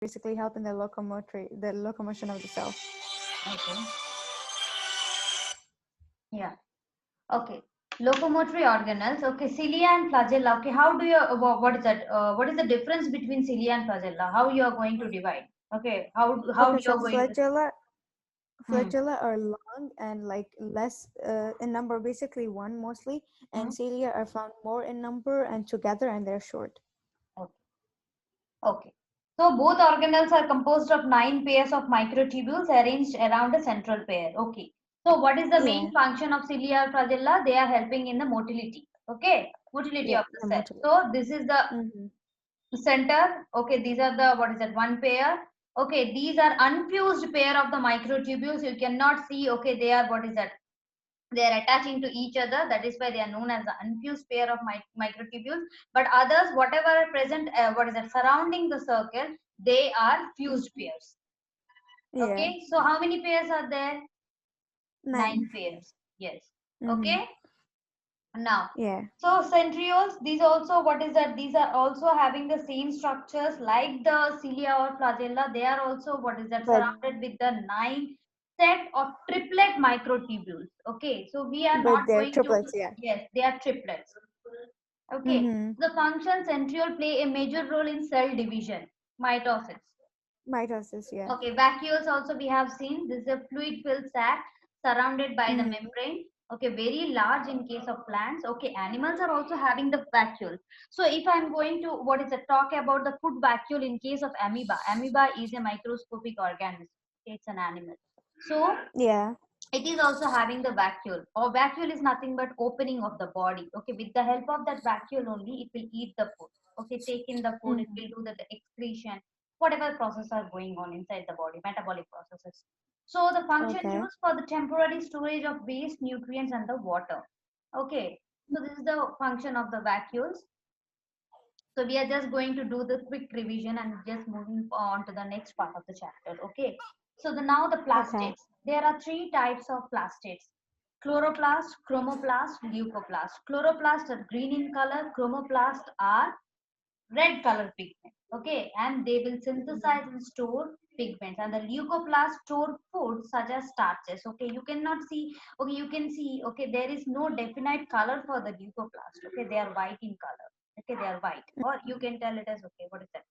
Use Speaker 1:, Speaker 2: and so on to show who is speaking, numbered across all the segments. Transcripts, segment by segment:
Speaker 1: basically help in the locomotion of the cell.
Speaker 2: Okay. Yeah. Okay. Locomotory organelles. Okay. Cilia and flagella. Okay. How do you, what is that? What is the difference between cilia and flagella? How you are going to divide? Okay. How
Speaker 1: Okay,
Speaker 2: you
Speaker 1: so
Speaker 2: are going to, hmm.
Speaker 1: flagella are long and like less in number, basically one mostly,
Speaker 2: Hmm.
Speaker 1: and cilia are found more in number and together, and they're short.
Speaker 2: Okay. Okay. So both organelles are composed of 9 pairs of microtubules arranged around a central pair. Okay. So what is the
Speaker 1: Yeah,
Speaker 2: main function of cilia or flagella? They are helping in the motility. Okay. Motility
Speaker 1: yeah,
Speaker 2: of the
Speaker 1: the
Speaker 2: cell.
Speaker 1: motility.
Speaker 2: So this is the
Speaker 1: Mm-hmm.
Speaker 2: center. Okay. These are the, what is that? One pair. Okay. These are unfused pair of the microtubules. You cannot see. Okay. They are, what is that? They are attaching to each other. That is why they are known as the unfused pair of microtubules. But others, whatever are present, what is that, surrounding the circle, they are fused pairs.
Speaker 1: Yeah,
Speaker 2: Okay. So how many pairs are there? 9
Speaker 1: 9.
Speaker 2: pairs. Yes.
Speaker 1: Mm-hmm.
Speaker 2: Okay. Now,
Speaker 1: Yeah,
Speaker 2: so centrioles, these also, what is that? These are also having the same structures like the cilia or flagella. They are also, what is that,
Speaker 1: but
Speaker 2: surrounded with the 9 set of triplet microtubules. Okay, so we are not
Speaker 1: they're
Speaker 2: going to,
Speaker 1: triplets. Yeah.
Speaker 2: yes, they are triplets. Okay,
Speaker 1: Mm-hmm.
Speaker 2: the function centriole play a major role in cell division, mitosis.
Speaker 1: Mitosis. Yeah.
Speaker 2: Okay, vacuoles also we have seen. This is a fluid filled sac surrounded by the
Speaker 1: Mm-hmm.
Speaker 2: membrane. Okay, very large in case of plants. Okay, animals are also having the vacuole. So if I'm going to, what is it, talk about the food vacuole in case of amoeba. Amoeba is a microscopic organism. Okay, it's an animal. So
Speaker 1: Yeah.
Speaker 2: it is also having the vacuole, or vacuole is nothing but opening of the body. Okay, with the help of that vacuole only it will eat the food. Okay, take in the food, it
Speaker 1: Mm-hmm.
Speaker 2: will do the excretion, whatever process are going on inside the body, metabolic processes. So the function
Speaker 1: Okay.
Speaker 2: used for the temporary storage of waste nutrients and the water. Okay, so this is the function of the vacuoles. So we are just going to do the quick revision and just moving on to the next part of the chapter. Okay. So now the
Speaker 1: Okay.
Speaker 2: plastids. There are 3 types of plastids: chloroplast, chromoplast, leucoplast. Chloroplast are green in color. Chromoplast are red color pigment. Okay, and they will synthesize and store pigments. And the leucoplast store food such as starches. Okay, you cannot see. Okay, you can see. Okay, there is no definite color for the leucoplast. Okay, they are white in color. Okay, they are white, or you can tell it as, okay, what is that?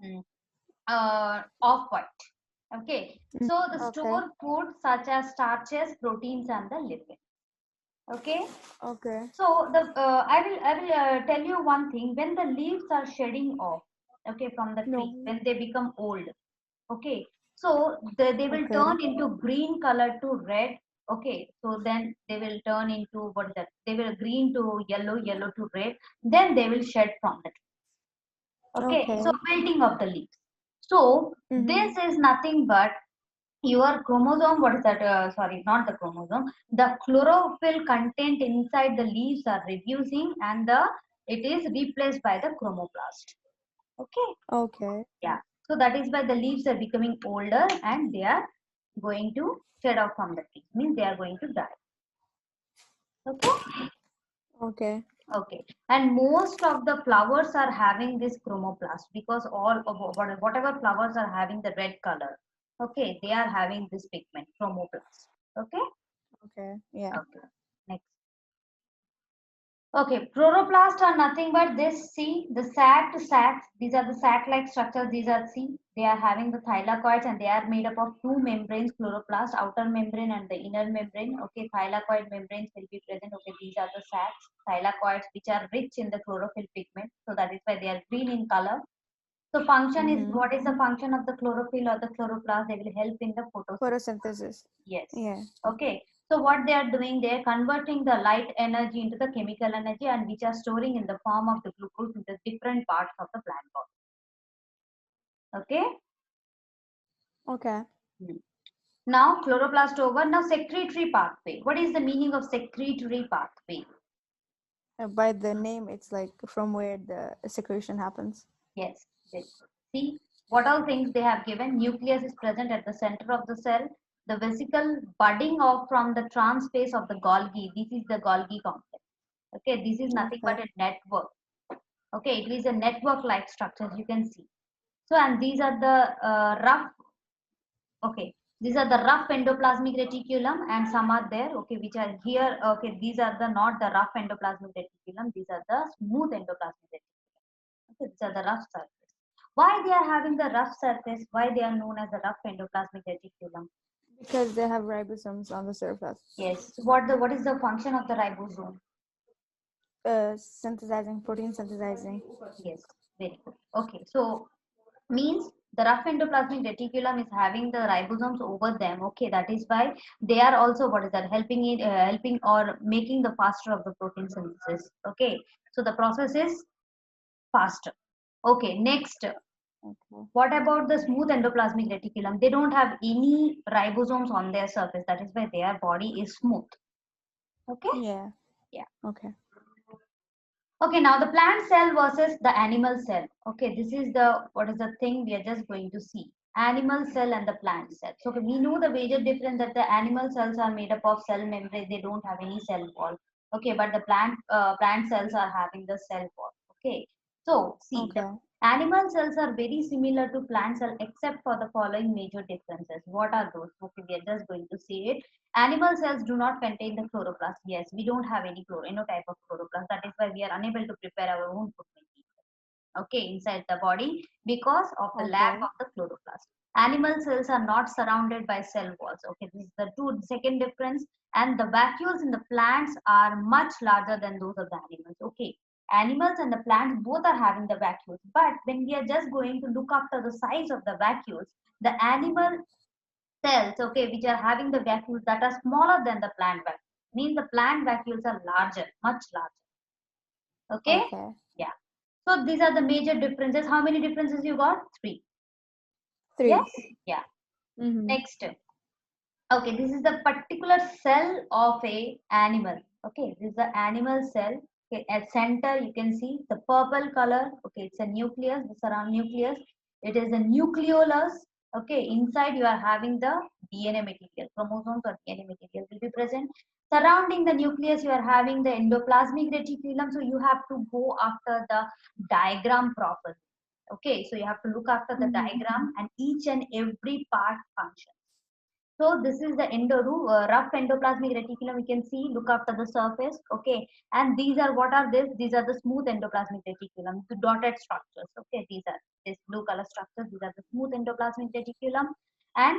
Speaker 2: Mm, off white. Okay,
Speaker 1: Mm.
Speaker 2: so the
Speaker 1: Okay.
Speaker 2: store food such as starches, proteins, and the lipids. Okay,
Speaker 1: Okay.
Speaker 2: so the I will tell you one thing. When the leaves are shedding off, okay, from the tree,
Speaker 1: No.
Speaker 2: when they become old, okay, so they will
Speaker 1: Okay.
Speaker 2: turn into green color to red. Okay, so then they will turn into, what is that? They will green to yellow, yellow to red. Then they will shed from the tree. Okay, so
Speaker 1: Okay.
Speaker 2: wilting of the leaves. So
Speaker 1: Mm-hmm.
Speaker 2: this is nothing but your chromosome, what is that, sorry, not the chromosome, the chlorophyll content inside the leaves are reducing, and the it is replaced by the chromoplast. Okay,
Speaker 1: Okay.
Speaker 2: yeah, so that is why the leaves are becoming older and they are going to shed off from the tree, means they are going to die. Okay.
Speaker 1: Okay.
Speaker 2: Okay, and most of the flowers are having this chromoplast, because all of whatever flowers are having the red color, okay, they are having this pigment chromoplast. Okay.
Speaker 1: Okay. Yeah.
Speaker 2: Okay. Next. Okay, chloroplast are nothing but this. See the sac to sacs. These are the sac-like structures. These are, see, they are having the thylakoids, and they are made up of 2 membranes: chloroplast, outer membrane, and the inner membrane. Okay, thylakoid membranes will be present. Okay, these are the sacs, thylakoids, which are rich in the chlorophyll pigment. So that is why they are green in color. So function is,
Speaker 1: Mm-hmm.
Speaker 2: what is the function of the chlorophyll or the chloroplast? They will help in the photosynthesis.
Speaker 1: Photosynthesis.
Speaker 2: Yes.
Speaker 1: Yeah.
Speaker 2: Okay. So what they are doing, they are converting the light energy into the chemical energy, and which are storing in the form of the glucose in the different parts of the plant body. Okay.
Speaker 1: Okay.
Speaker 2: Hmm. Now chloroplast over. Now secretory pathway. What is the meaning of secretory pathway?
Speaker 1: By the name, it's like from where the secretion happens.
Speaker 2: Yes. Very good. See what all things they have given. Nucleus is present at the center of the cell. The vesicle budding off from the transpace of the Golgi. This is the Golgi complex. Okay, this is nothing
Speaker 1: Okay.
Speaker 2: but a network. Okay, it is a network like structure, you can see. So, and these are the rough, okay, these are the rough endoplasmic reticulum, and some are there, okay, which are here, okay, these are the not the rough endoplasmic reticulum, these are the smooth endoplasmic reticulum, okay, these are the rough surface. Why they are having the rough surface? Why they are known as the rough endoplasmic reticulum?
Speaker 1: Because they have ribosomes on the surface.
Speaker 2: Yes. So what is the function of the ribosome?
Speaker 1: Synthesizing, protein synthesizing.
Speaker 2: Yes, very good. Okay, so means the rough endoplasmic reticulum is having the ribosomes over them. Okay, that is why they are also what is that helping it, helping or making the faster of the protein synthesis. Okay, so the process is faster. Okay, next,
Speaker 1: Okay.
Speaker 2: what about the smooth endoplasmic reticulum? They don't have any ribosomes on their surface. That is why their body is smooth. Okay.
Speaker 1: Yeah.
Speaker 2: Yeah.
Speaker 1: Okay.
Speaker 2: Okay, now the plant cell versus the animal cell. Okay, this is the what is the thing we are just going to see. Animal cell and the plant cell. So okay, we know the major difference that the animal cells are made up of cell membrane. They don't have any cell wall. Okay, but the plant cells are having the cell wall. Okay, so see the
Speaker 1: Okay.
Speaker 2: animal cells are very similar to plant cell except for the following major differences. What are those? Okay, we are just going to see it. Animal cells do not contain the chloroplast. Yes, we don't have any no type of chloroplast. That is why we are unable to prepare our own food material, okay, inside the body because of the lack
Speaker 1: Okay.
Speaker 2: of the chloroplast. Animal cells are not surrounded by cell walls. Okay, this is the second difference. And the vacuoles in the plants are much larger than those of the animals. Okay, animals and the plants both are having the vacuoles, but when we are just going to look after the size of the vacuoles, the animal cells, okay, which are having the vacuoles that are smaller than the plant vacuoles. Means the plant vacuoles are larger, much larger. Okay?
Speaker 1: Okay.
Speaker 2: Yeah. So these are the major differences. How many differences you got? Three. Yes?
Speaker 1: 3.
Speaker 2: Yeah.
Speaker 1: Mm-hmm.
Speaker 2: Next. Okay, this is the particular cell of a animal. Okay, this is the animal cell. Okay, at center you can see the purple color. Okay, it's a nucleus, the surround nucleus. It is a nucleolus. Okay, inside you are having the DNA material, chromosomes or DNA material will be present. Surrounding the nucleus, you are having the endoplasmic reticulum. So you have to go after the diagram properly. Okay, so you have to look after the
Speaker 1: Mm-hmm.
Speaker 2: diagram and each and every part function. So this is the rough endoplasmic reticulum. We can see, look after the surface. Okay, and these are what are this? These are the smooth endoplasmic reticulum, the dotted structures. Okay, these are this blue color structures. These are the smooth endoplasmic reticulum, and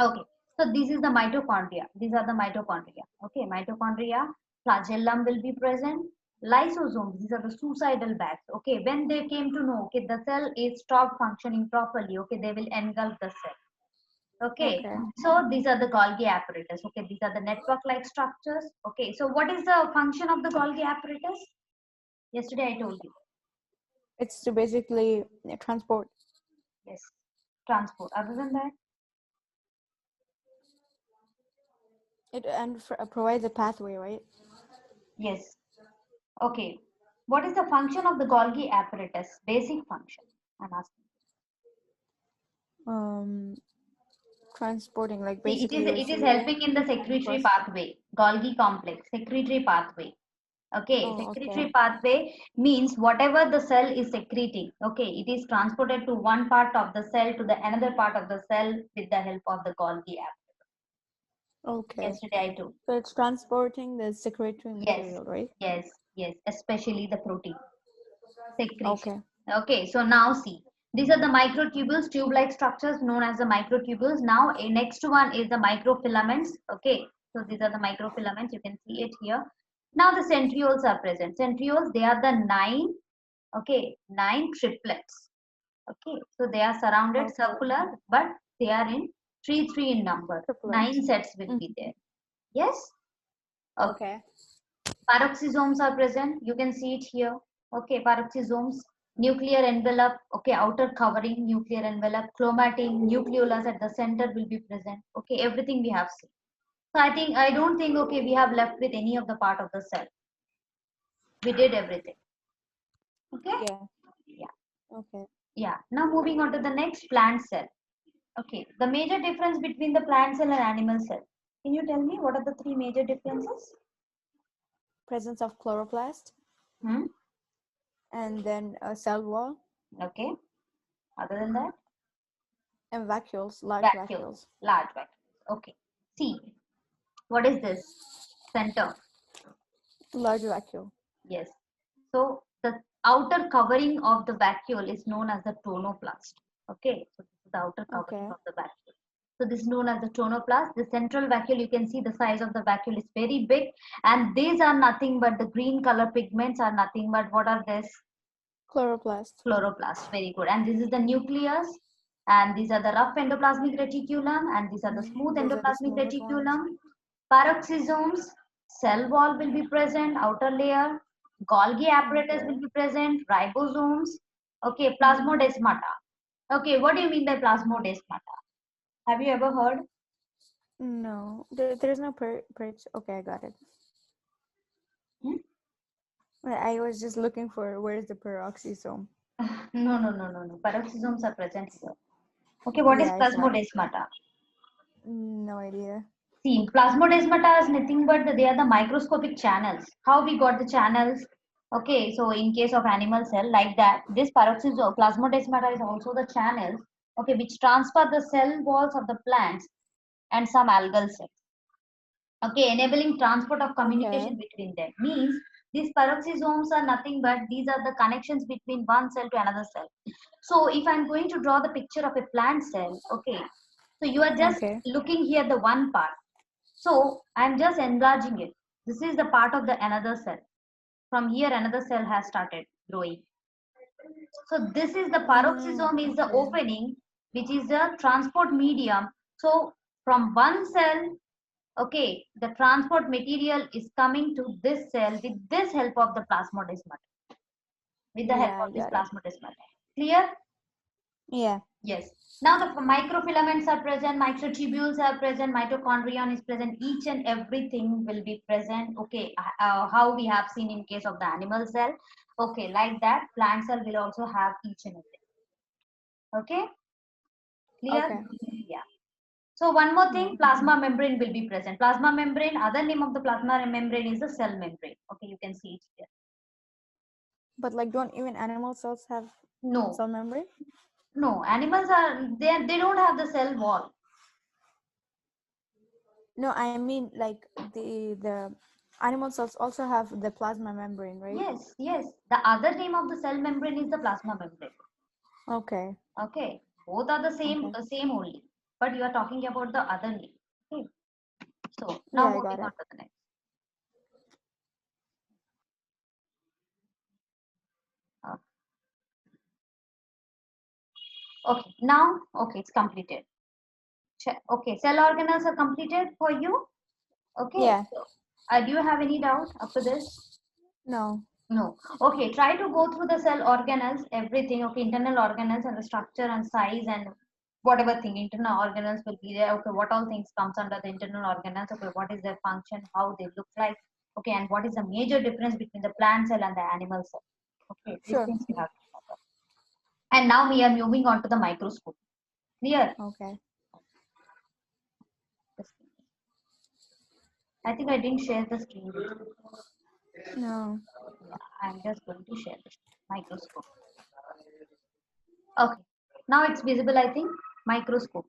Speaker 2: okay, so this is the mitochondria. These are the mitochondria. Okay, mitochondria, flagellum will be present. Lysosomes, these are the suicidal bags. Okay, when they came to know, okay, the cell is stopped functioning properly. Okay, they will engulf the cell. Okay,
Speaker 1: Okay.
Speaker 2: so these are the Golgi apparatus. Okay, these are the network-like structures. Okay, so what is the function of the Golgi apparatus? Yesterday I told you.
Speaker 1: It's to basically transport.
Speaker 2: Yes, transport. Other than that,
Speaker 1: It and provides a pathway, right?
Speaker 2: yes. Okay, what is the function of the Golgi apparatus? Basic function. I'm asking.
Speaker 1: Um, Transporting, like
Speaker 2: See,
Speaker 1: basically
Speaker 2: it is
Speaker 1: receiving.
Speaker 2: helping in the secretory
Speaker 1: First.
Speaker 2: pathway. Golgi complex, secretory pathway. Okay,
Speaker 1: Oh, okay.
Speaker 2: secretory pathway means whatever the cell is secreting, okay, it is transported to one part of the cell to the another part of the cell with the help of the Golgi apparatus.
Speaker 1: Okay.
Speaker 2: Yesterday I told.
Speaker 1: So it's transporting the secretory
Speaker 2: Yes,
Speaker 1: material, right?
Speaker 2: yes, especially the protein secretion.
Speaker 1: Okay.
Speaker 2: Okay, so now see, these are the microtubules, tube-like structures known as the microtubules. Now, a next one is the microfilaments. Okay, so these are the microfilaments. You can see it here. Now the centrioles are present. Centrioles, they are the nine. Okay, nine triplets. Okay, so they are surrounded
Speaker 1: Okay.
Speaker 2: circular, but they are in three in number. Nine
Speaker 1: Triplets.
Speaker 2: sets will be there. Yes. Okay.
Speaker 1: Okay.
Speaker 2: Paroxysomes are present. You can see it here. Okay, paroxysomes, nuclear envelope, okay, outer covering, nuclear envelope, chromatin, nucleolus at the center will be present. Okay, everything we have seen. So I don't think, okay, we have left with any of the part of the cell. We did everything. Okay?
Speaker 1: Yeah.
Speaker 2: Yeah.
Speaker 1: Okay.
Speaker 2: Yeah. Now moving on to the next plant cell. Okay, the major difference between the plant cell and animal cell. Can you tell me what are the three major differences?
Speaker 1: Presence of chloroplast
Speaker 2: Hmm?
Speaker 1: and then a cell wall.
Speaker 2: Okay. Other than that?
Speaker 1: And vacuoles, large
Speaker 2: Vacuoles. Large vacuoles. Okay. See, what is this? Center.
Speaker 1: Large vacuole.
Speaker 2: Yes. So the outer covering of the vacuole is known as the tonoplast. Okay. So this is the outer covering
Speaker 1: Okay.
Speaker 2: of the vacuole. So this is known as the tonoplast. The central vacuole, you can see the size of the vacuole is very big. And these are nothing but the green color pigments are nothing but what are this?
Speaker 1: Chloroplast.
Speaker 2: Chloroplast. Very good. And this is the nucleus. And these are the rough endoplasmic reticulum. And these are the smooth
Speaker 1: Those are the
Speaker 2: endoplasmic
Speaker 1: smooth ones.
Speaker 2: reticulum. Peroxisomes, cell wall will be present, outer layer. Golgi apparatus will be present, ribosomes. Okay, plasmodesmata. Okay, what do you mean by plasmodesmata? Have you ever heard?
Speaker 1: No, there's no perch. Okay, I got it.
Speaker 2: Hmm?
Speaker 1: I was just looking for where's the peroxisome.
Speaker 2: No. Peroxisomes are present here. Okay, what is
Speaker 1: Yeah, I saw it.
Speaker 2: plasmodesmata?
Speaker 1: No idea.
Speaker 2: See, plasmodesmata is nothing but they are the microscopic channels. How we got the channels? Okay, so in case of animal cell like that, this paroxysmal plasmodesmata is also the channels. Okay, which transfer the cell walls of the plants and some algal cells. Okay, enabling transport of communication between them. Means these peroxisomes are nothing but these are the connections between one cell to another cell. So if I'm going to draw the picture of a plant cell, okay, so you are just looking here the one part. So I'm just enlarging it. This is the part of the another cell. From here another cell has started growing. So this is the peroxisome is the opening, which is the transport medium. So from one cell, okay, the transport material is coming to this cell with this help of the plasmodesmata. With the help of this plasmodesmata. Clear?
Speaker 1: Yeah.
Speaker 2: Yes. Now the microfilaments are present, microtubules are present, mitochondrion is present, each and everything will be present. Okay, how we have seen in case of the animal cell. Okay, like that, plant cell will also have each and everything. Okay, clear?
Speaker 1: Okay.
Speaker 2: Yeah. So one more thing, plasma membrane will be present. Plasma membrane, other name of the plasma membrane is the cell membrane. Okay, you can see it here.
Speaker 1: But like, don't even animal cells have cell membrane?
Speaker 2: No, animals are they don't have the cell wall.
Speaker 1: No, I mean like the animal cells also have the plasma membrane, right?
Speaker 2: Yes. The other name of the cell membrane is the plasma membrane.
Speaker 1: Okay.
Speaker 2: Okay, both are the same only, but you are talking about the other name. Okay, so now moving on to the next. Okay, now it's completed. Okay, cell organelles are completed for you. Okay.
Speaker 1: Yeah.
Speaker 2: So, do you have any doubt after this?
Speaker 1: No.
Speaker 2: No. Okay, try to go through the cell organelles, everything. Okay, internal organelles and the structure and size and whatever thing. Internal organelles will be there. Okay, what all things comes under the internal organelles? Okay, what is their function? How they look like? Okay, and what is the major difference between the plant cell and the animal cell? Okay, these things we have to cover. And now we are moving on to the microscope. Clear?
Speaker 1: Okay.
Speaker 2: I think I didn't share the screen with you.
Speaker 1: No.
Speaker 2: Yeah, I'm just going to share the microscope. Okay, now it's visible, I think. Microscope.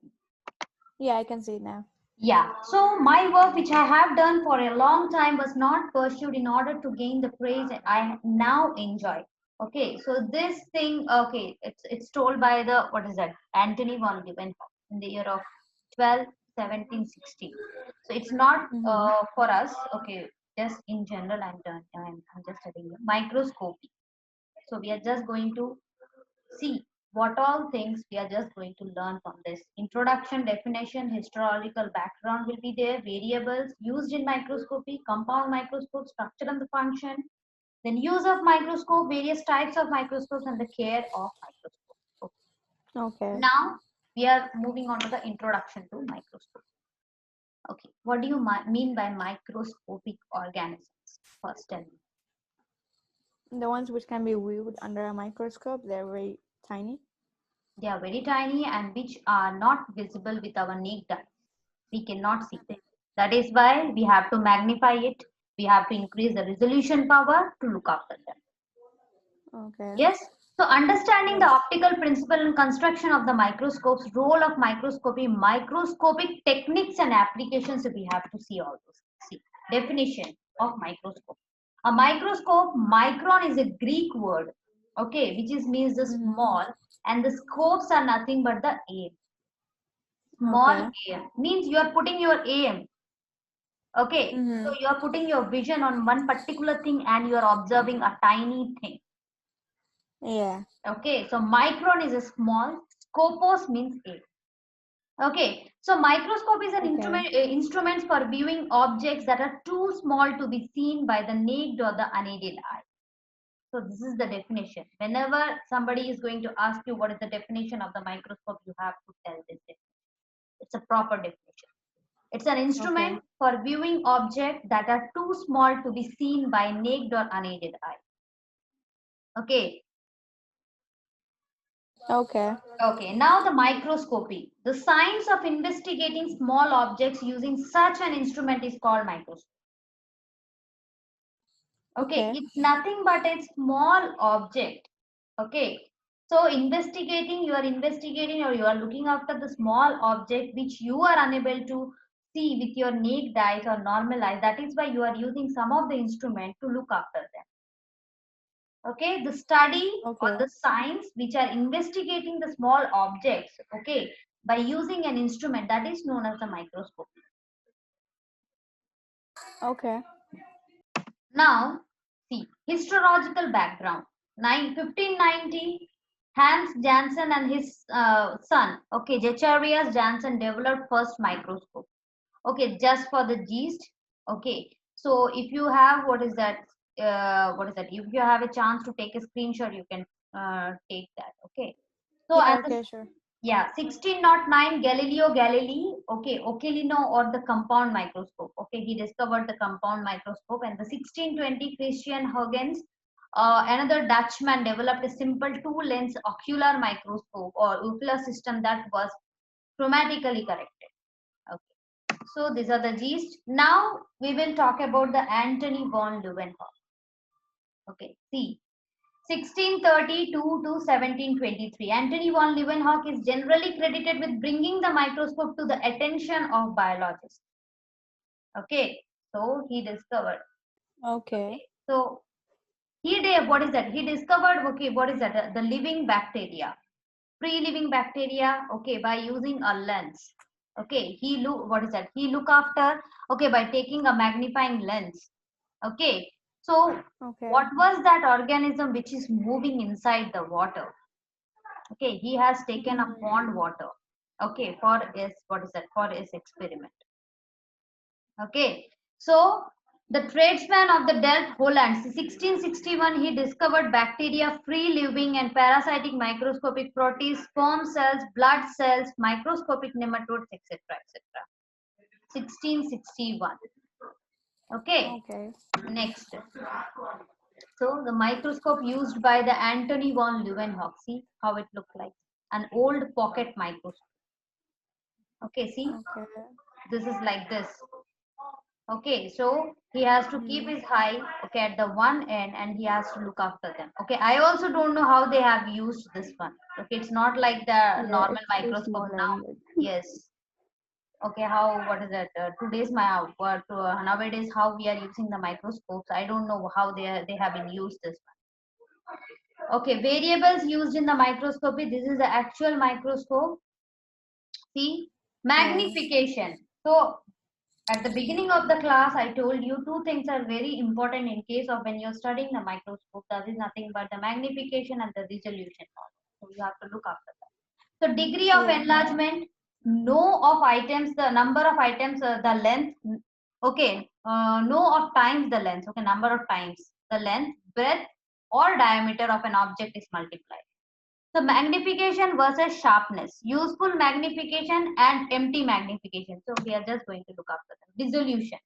Speaker 1: Yeah, I can see it now.
Speaker 2: Yeah, so my work which I have done for a long time was not pursued in order to gain the praise I now enjoy. Okay, so this thing, okay, it's told by the, what is that, Anthony von Leeuwenhoek in the year of 1716. So it's not for us, okay, just in general I'm just telling you. Microscopy. So we are just going to see what all things we are just going to learn from this. Introduction, definition, historical background will be there, variables used in microscopy, compound microscope, structure and the function, then use of microscope, various types of microscopes and the care of microscope.
Speaker 1: Okay.
Speaker 2: Now we are moving on to the introduction to microscope. Okay, what do you mean by microscopic organisms? First tell me.
Speaker 1: The ones which can be viewed under a microscope, they're very tiny.
Speaker 2: They are very tiny and which are not visible with our naked eye. We cannot see them. That is why we have to magnify it. We have to increase the resolution power to look after them.
Speaker 1: Okay.
Speaker 2: Yes. So understanding the
Speaker 1: Yes.
Speaker 2: optical principle and construction of the microscopes, role of microscopy, microscopic techniques and applications, we have to see all those. See, definition of microscope. A microscope, micron is a Greek word, okay, which is means the small, and the scopes are nothing but the aim. Small aim means you are putting your aim. Okay, so you are putting your vision on one particular thing and you are observing a tiny thing.
Speaker 1: Yeah.
Speaker 2: Okay, so micron is a small, scopos means aim. Okay, so microscope is an instrument for viewing objects that are too small to be seen by the naked or the unaided eye. So this is the definition. Whenever somebody is going to ask you what is the definition of the microscope, you have to tell this definition. It's a proper definition. It's an instrument for viewing objects that are too small to be seen by naked or unaided eye. Okay. Okay, now the microscopy. The science of investigating small objects using such an instrument is called microscope. Okay, it's nothing but a small object. Okay, so you are investigating or you are looking after the small object which you are unable to see with your naked eyes or normal eyes. That is why you are using some of the instrument to look after them. Okay, the study or the science which are investigating the small objects, okay, by using an instrument, that is known as the microscope.
Speaker 1: Okay.
Speaker 2: Now, see, historical background. 1590, Hans Janssen and his son, okay, Zacharias Janssen developed first microscope. Okay, just for the gist. Okay, so if you have, what is that? If you have a chance to take a screenshot, you can take that. Okay. So
Speaker 1: Sure.
Speaker 2: Yeah, 1609 Galileo Galilei, okay, Ocellino or the compound microscope. Okay, he discovered the compound microscope, and the 1620 Christian Huygens, another Dutchman, developed a simple two-lens ocular microscope or ocular system that was chromatically corrected. Okay, so these are the gist. Now we will talk about the Antony von Leeuwenhoek. Okay, see. 1632 to 1723. Antony von Leeuwenhoek is generally credited with bringing the microscope to the attention of biologists. Okay, so he discovered.
Speaker 1: Okay.
Speaker 2: So he did, what is that? He discovered, okay, what is that? The living bacteria, free living bacteria, okay, by using a lens. Okay, what is that? He look after, okay, by taking a magnifying lens. Okay, so what was that organism which is moving inside the water? Okay, he has taken a pond water, okay, for his, what is that, for his experiment. Okay, so the tradesman of the Delft, Holland, 1661, he discovered bacteria, free living and parasitic microscopic protists, sperm cells, blood cells, microscopic nematodes, etc., etc. 1661. Okay. Next. So the microscope used by the Antony von Leeuwenhoek. See how it looked like. An old pocket microscope. Okay, see. This is like this. Okay, so he has to keep his eye, okay, at the one end, and he has to look after them. Okay, I also don't know how they have used this one. Okay, it's not like the normal microscope now. Yes. Okay, what is that? Today's nowadays how we are using the microscopes. I don't know how they have been used this one. Okay, variables used in the microscopy. This is the actual microscope. See, magnification. So at the beginning of the class, I told you two things are very important in case of when you're studying the microscope. That is nothing but the magnification and the resolution. So you have to look after that. So degree of enlargement, the number of items, the length. Okay, of times the length. Okay, number of times the length, breadth, or diameter of an object is multiplied. So magnification versus sharpness, useful magnification and empty magnification. So we are just going to look after them. Resolution.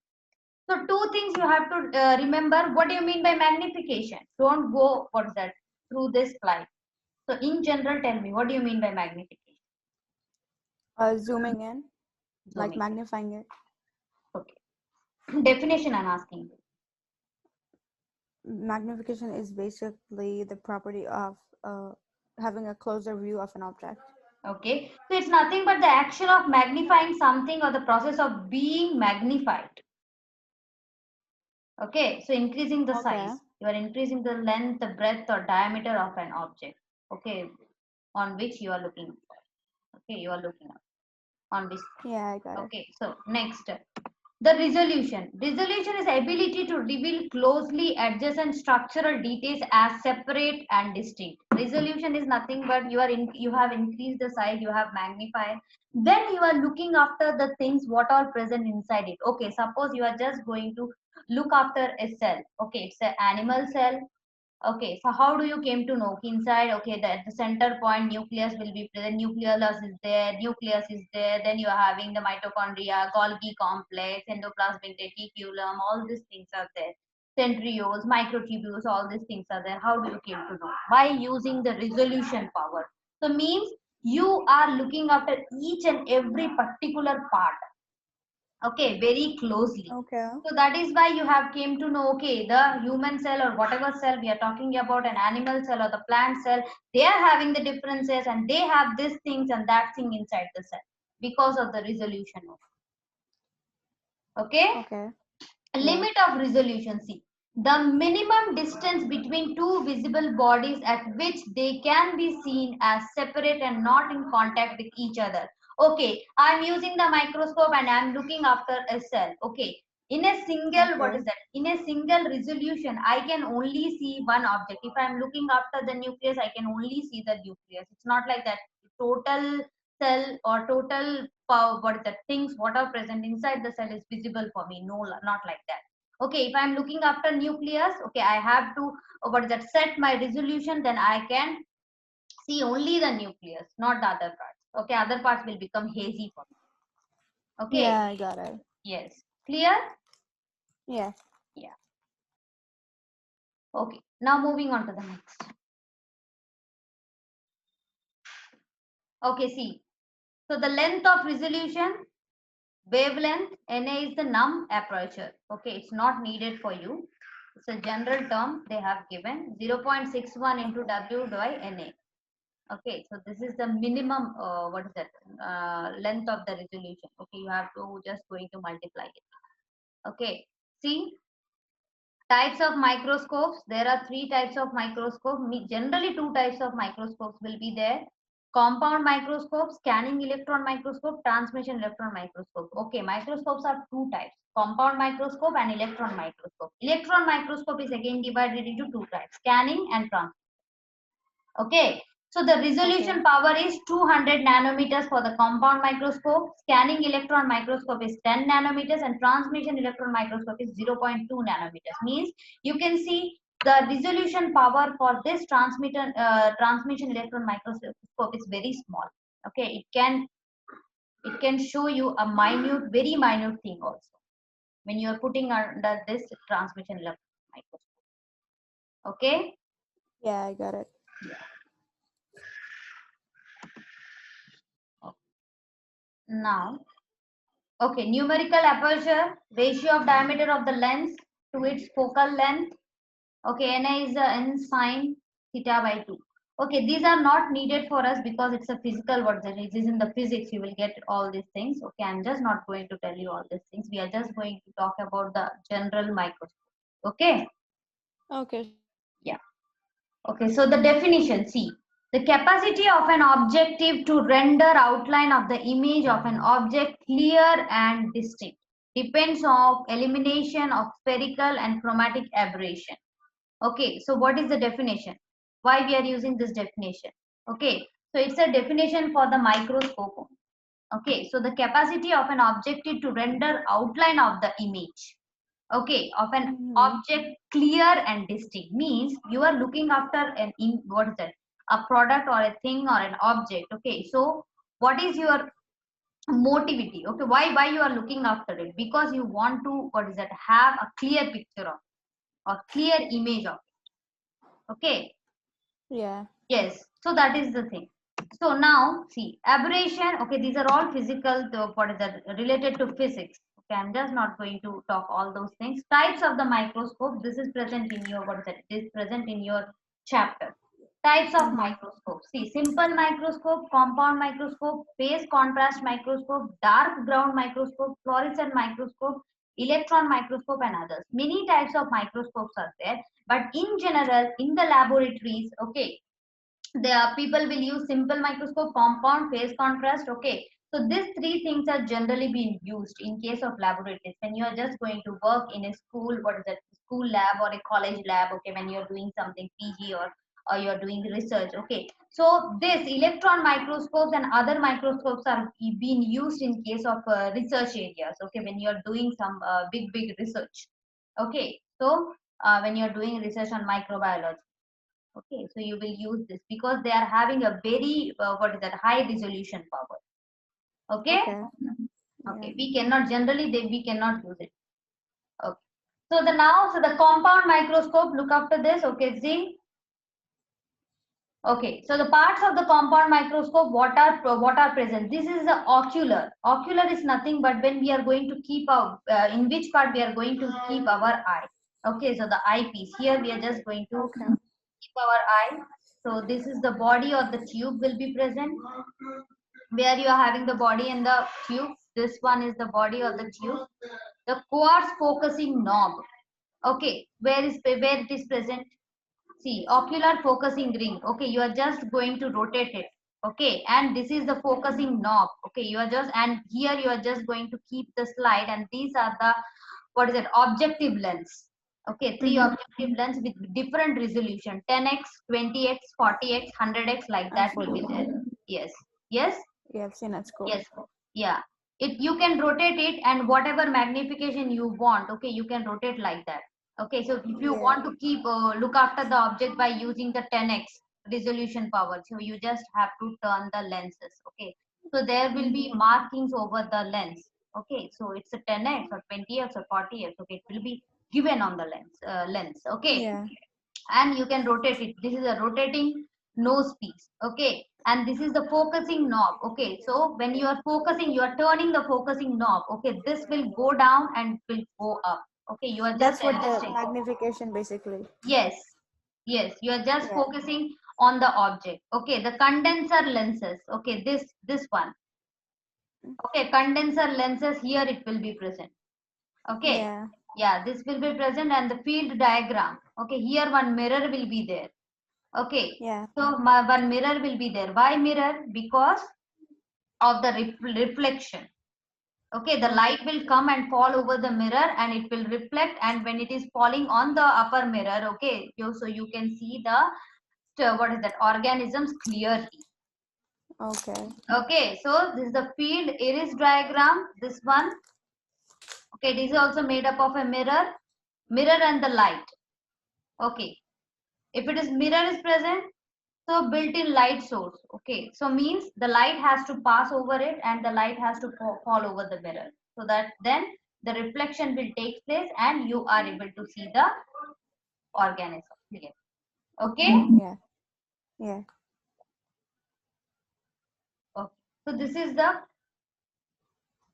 Speaker 2: So two things you have to remember. What do you mean by magnification? Don't go, what is that, through this slide. So in general, tell me, what do you mean by magnification?
Speaker 1: Zooming in, like magnifying it.
Speaker 2: Okay. Definition I'm asking you.
Speaker 1: magnification is basically the property of having a closer view of an object.
Speaker 2: Okay, so it's nothing but the action of magnifying something or the process of being magnified. Okay, so increasing the
Speaker 1: Okay.
Speaker 2: size, you are increasing the length, the breadth or diameter of an object. Okay, on which you are looking for. Okay, you are looking up on this.
Speaker 1: Yeah, I got it.
Speaker 2: Okay, so next, the resolution. Resolution is ability to reveal closely adjacent structural details as separate and distinct. Resolution is nothing but you have increased the size, you have magnified. Then you are looking after the things what are present inside it. Okay, suppose you are just going to look after a cell. Okay, it's an animal cell. Okay, so how do you came to know inside? Okay, the center point nucleus will be present. Nucleus is there. Then you are having the mitochondria, Golgi complex, endoplasmic reticulum. All these things are there. Centrioles, microtubules, all these things are there. How do you came to know? By using the resolution power. So means you are looking after each and every particular part. Okay, very closely.
Speaker 1: Okay.
Speaker 2: So that is why you have came to know, okay, the human cell or whatever cell we are talking about, an animal cell or the plant cell, they are having the differences and they have these things and that thing inside the cell because of the resolution. Okay,
Speaker 1: Okay. Yeah.
Speaker 2: limit of resolution. See, the minimum distance between two visible bodies at which they can be seen as separate and not in contact with each other. Okay, I'm using the microscope and I'm looking after a cell. Okay, in a single, what
Speaker 1: Okay.
Speaker 2: is that? In a single resolution, I can only see one object. If I'm looking after the nucleus, I can only see the nucleus. It's not like that. Total cell or total power, what is that? Things what are present inside the cell is visible for me. No, not like that. Okay, if I'm looking after nucleus, okay, I have to what is that? Set my resolution. Then I can see only the nucleus, not the other parts. Okay, other parts will become hazy for me. Okay,
Speaker 1: Yeah, I got it.
Speaker 2: yes, clear.
Speaker 1: Yeah.
Speaker 2: Yeah. Okay, now moving on to the next. Okay, see, so the length of resolution, wavelength, Na is the num aperture. Okay, it's not needed for you. It's a general term they have given, 0.61 into W by Na. Okay, so this is the minimum, what is that, length of the resolution. Okay, you have to just going to multiply it. Okay, see, types of microscopes. There are three types of microscope. Generally, two types of microscopes will be there. Compound microscope, scanning electron microscope, transmission electron microscope. Okay, microscopes are two types. Compound microscope and electron microscope. Electron microscope is again divided into two types, scanning and transmission. Okay, so the resolution
Speaker 1: Okay.
Speaker 2: power is 200 nanometers for the compound microscope, scanning electron microscope is 10 nanometers, and transmission electron microscope is 0.2 nanometers. Means you can see the resolution power for this transmission electron microscope is very small. Okay, it can show you a minute, very minute thing also when you are putting under this transmission electron microscope. Okay.
Speaker 1: Yeah, I got it.
Speaker 2: Now, okay, numerical aperture, ratio of diameter of the lens to its focal length. Okay, Na is n sine theta by 2. Okay, these are not needed for us because it's a physical what it is in the physics. You will get all these things. Okay, I'm just not going to tell you all these things. We are just going to talk about the general microscope. Okay.
Speaker 1: Okay.
Speaker 2: Yeah. Okay, so the definition, see, the capacity of an objective to render outline of the image of an object clear and distinct depends on elimination of spherical and chromatic aberration. Okay, so what is the definition? Why we are using this definition? Okay, so it's a definition for the microscope. Okay, so the capacity of an objective to render outline of the image, okay, of an
Speaker 1: Mm-hmm.
Speaker 2: object clear and distinct means you are looking after an what is that, a product or a thing or an object. Okay, so what is your motivity? Okay, why you are looking after it? Because you want to what is that, have a clear picture of or clear image of it. Okay,
Speaker 1: Yeah.
Speaker 2: yes, so that is the thing. So now see, aberration. Okay, these are all physical, what is that, related to physics. Okay, I'm just not going to talk all those things. Types of the microscope. This is present in your, what is it? This is present in your chapter. Types of microscope. See, simple microscope, compound microscope, phase contrast microscope, dark ground microscope, fluorescent microscope, electron microscope, and others. Many types of microscopes are there, but in general, in the laboratories, okay, there people will use simple microscope, compound, phase contrast. Okay, so these three things are generally being used in case of laboratories when you are just going to work in a school, what is that, school lab or a college lab. Okay, when you're doing something PG, or you're doing research. Okay, so this electron microscopes and other microscopes are being used in case of research areas. Okay, when you're doing some big research. Okay, so when you're doing research on microbiology. Okay, so you will use this because they are having a very what is that, high resolution power. Okay.
Speaker 1: Okay.
Speaker 2: Okay,
Speaker 1: Yeah.
Speaker 2: we cannot generally we cannot use it. Okay, so the compound microscope, look after this. Okay, see. Okay, so the parts of the compound microscope, what are present. This is the ocular. Ocular is nothing but when we are going to keep our in which part we are going to keep our eye. Okay, so the eyepiece, here we are just going to
Speaker 1: Okay.
Speaker 2: keep our eye. So this is the body or the tube will be present, where you are having the body and the tube. This one is the body or the tube. The quartz focusing knob. Okay, where it is present? See, ocular focusing ring. Okay, you are just going to rotate it. Okay, and this is the focusing knob. Okay, you are just, and here you are just going to keep the slide, and these are the, what is it, objective lens. Okay, three objective lens with different resolution, 10x, 20x, 40x, 100x, like that will be there. Yes, yes,
Speaker 1: Yeah, I've seen at school.
Speaker 2: yes, yeah. It, you can rotate it, and whatever magnification you want, okay, you can rotate like that. Okay, so if you
Speaker 1: Yeah.
Speaker 2: want to keep look after the object by using the 10x resolution power, so you just have to turn the lenses. Okay, so there will be markings over the lens. Okay, so it's a 10x or 20x or 40x. Okay, it will be given on the lens. Okay,
Speaker 1: Yeah.
Speaker 2: and you can rotate it. This is a rotating nose piece. Okay, and this is the focusing knob. Okay, so when you are focusing, you are turning the focusing knob. Okay, this will go down and will go up. Okay, you are just
Speaker 1: That's what the
Speaker 2: adjusting.
Speaker 1: magnification basically.
Speaker 2: Yes, yes, you are just
Speaker 1: Yeah.
Speaker 2: focusing on the object. Okay, the condenser lenses. Okay, this one. Okay, condenser lenses, here it will be present. Okay,
Speaker 1: Yeah.
Speaker 2: yeah, this will be present, and the field diagram. Okay, here one mirror will be there. Okay,
Speaker 1: Yeah.
Speaker 2: so one mirror will be there. Why mirror? Because of the reflection. Okay, the light will come and fall over the mirror, and it will reflect, and when it is falling on the upper mirror, okay, so you can see the what is that, organisms clearly.
Speaker 1: Okay.
Speaker 2: Okay, so this is the field iris diagram, this one. Okay, this is also made up of a mirror and the light. Okay, if it is mirror is present, so built-in light source. Okay, so means the light has to pass over it, and the light has to fall over the mirror, so that then the reflection will take place and you are able to see the organism clear. Okay.
Speaker 1: Yeah. Yeah.
Speaker 2: Okay, so this is the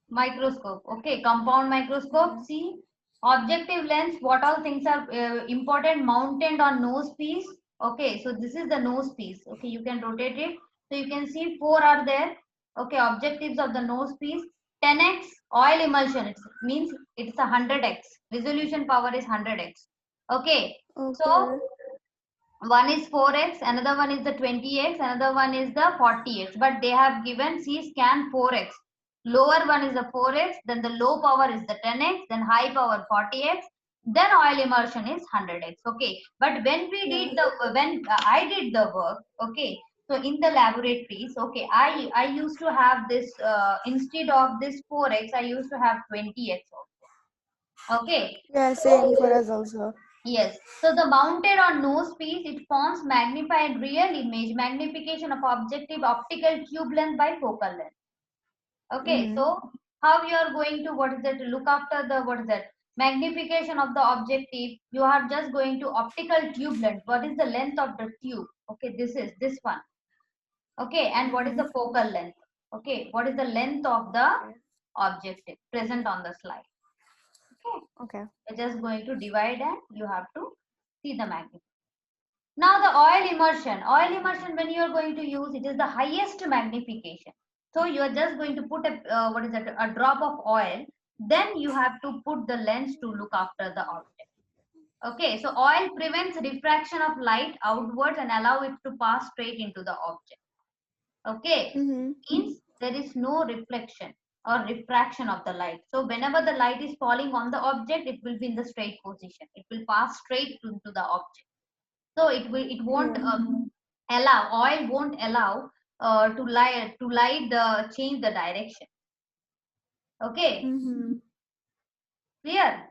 Speaker 2: microscope. Okay, compound microscope. See, objective lens, what all things are important, mounted on nose piece. Okay, so this is the nose piece. Okay, you can rotate it, so you can see four are there. Okay, objectives of the nose piece. 10x oil emulsion, it means it's a 100x resolution power is 100x. Okay, so
Speaker 1: Okay.
Speaker 2: one is 4x, another one is the 20x, another one is the 40x, but they have given C scan 4x. Lower one is the 4x, then the low power is the 10x, then high power 40x, then oil immersion is 100x. Okay, but when we
Speaker 1: Yeah.
Speaker 2: did the, when I did the work, okay, so in the laboratories, okay, I used to have this instead of this 4x, I used to have 20x also. Okay,
Speaker 1: Yeah. Same for us also.
Speaker 2: yes, so the mounted on nose piece, it forms magnified real image, magnification of objective optical tube length by focal length. Okay, so how you are going to, what is that, look after the, what is that, magnification of the objective, you are just going to optical tube length. What is the length of the tube? Okay, this is this one. Okay, and what is the focal length? Okay, what is the length of the
Speaker 1: Okay.
Speaker 2: objective present on the slide.
Speaker 1: Okay.
Speaker 2: You're just going to divide and you have to see the magnification. Now the oil immersion. Oil immersion, when you are going to use, it is the highest magnification. So you are just going to put a what is that, a drop of oil. Then you have to put the lens to look after the object. Okay, so oil prevents refraction of light outwards and allow it to pass straight into the object. Okay, means there is no reflection or refraction of the light. So whenever the light is falling on the object, it will be in the straight position. It will pass straight into the object. So it won't allow, oil won't allow to light the change the direction. Okay, clear?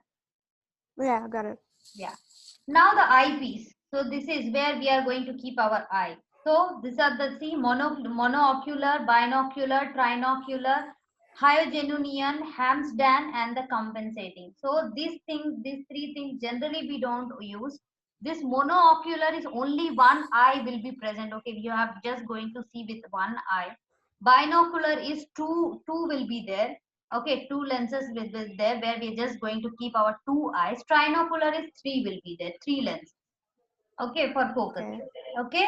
Speaker 1: Yeah, got it.
Speaker 2: Yeah. Now the eyepiece. So this is where we are going to keep our eye. So these are the monoocular, binocular, trinocular, hyogenunian, Hamsdan, and the compensating. So these three things generally we don't use. This monoocular is only one eye will be present. Okay, you are just going to see with one eye. Binocular is two will be there. Okay, two lenses will be there where we're just going to keep our two eyes. Trinocular is three will be there, three lenses. Okay, for focusing. Okay,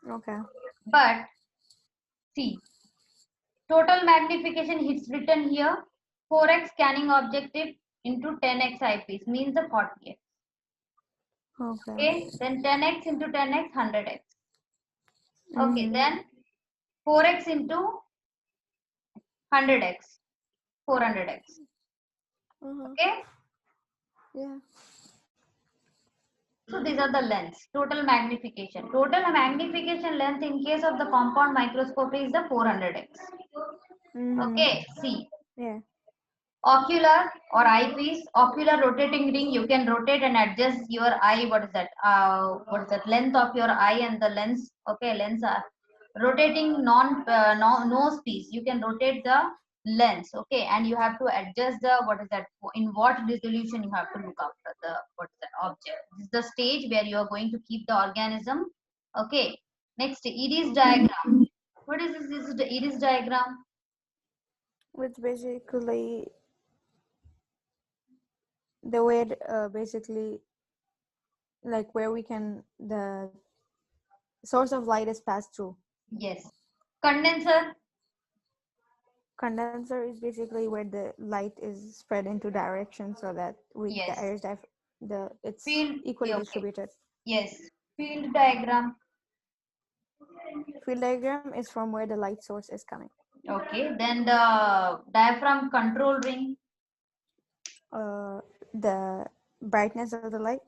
Speaker 1: Okay.
Speaker 2: but see, total magnification it's written here 4x scanning objective into 10x eyepiece means the 40x. Okay, then 10x into 10x 100x. Okay, then 4x into 100x 400x. Okay.
Speaker 1: Yeah.
Speaker 2: So these are the lengths. Total magnification. Total magnification length in case of the compound microscope is the 400x. Okay, see.
Speaker 1: Yeah.
Speaker 2: Ocular or eyepiece, ocular rotating ring, you can rotate and adjust your eye. What is that? Length of your eye and the lens. Okay, lens are rotating nose piece. You can rotate the lens. Okay, and you have to adjust the in what resolution you have to look after the object. This is the stage where you are going to keep the organism. Okay, next iris diagram. What is this? This is the iris diagram.
Speaker 1: Which basically the way basically like where we can the source of light is passed through.
Speaker 2: Yes. Condenser.
Speaker 1: Condenser is basically where the light is spread into direction so that
Speaker 2: Yes.
Speaker 1: the iris it's
Speaker 2: Field,
Speaker 1: equally
Speaker 2: okay.
Speaker 1: distributed.
Speaker 2: Yes. Field diagram.
Speaker 1: Field diagram is from where the light source is coming.
Speaker 2: Okay. Then the diaphragm control ring.
Speaker 1: The brightness of the light.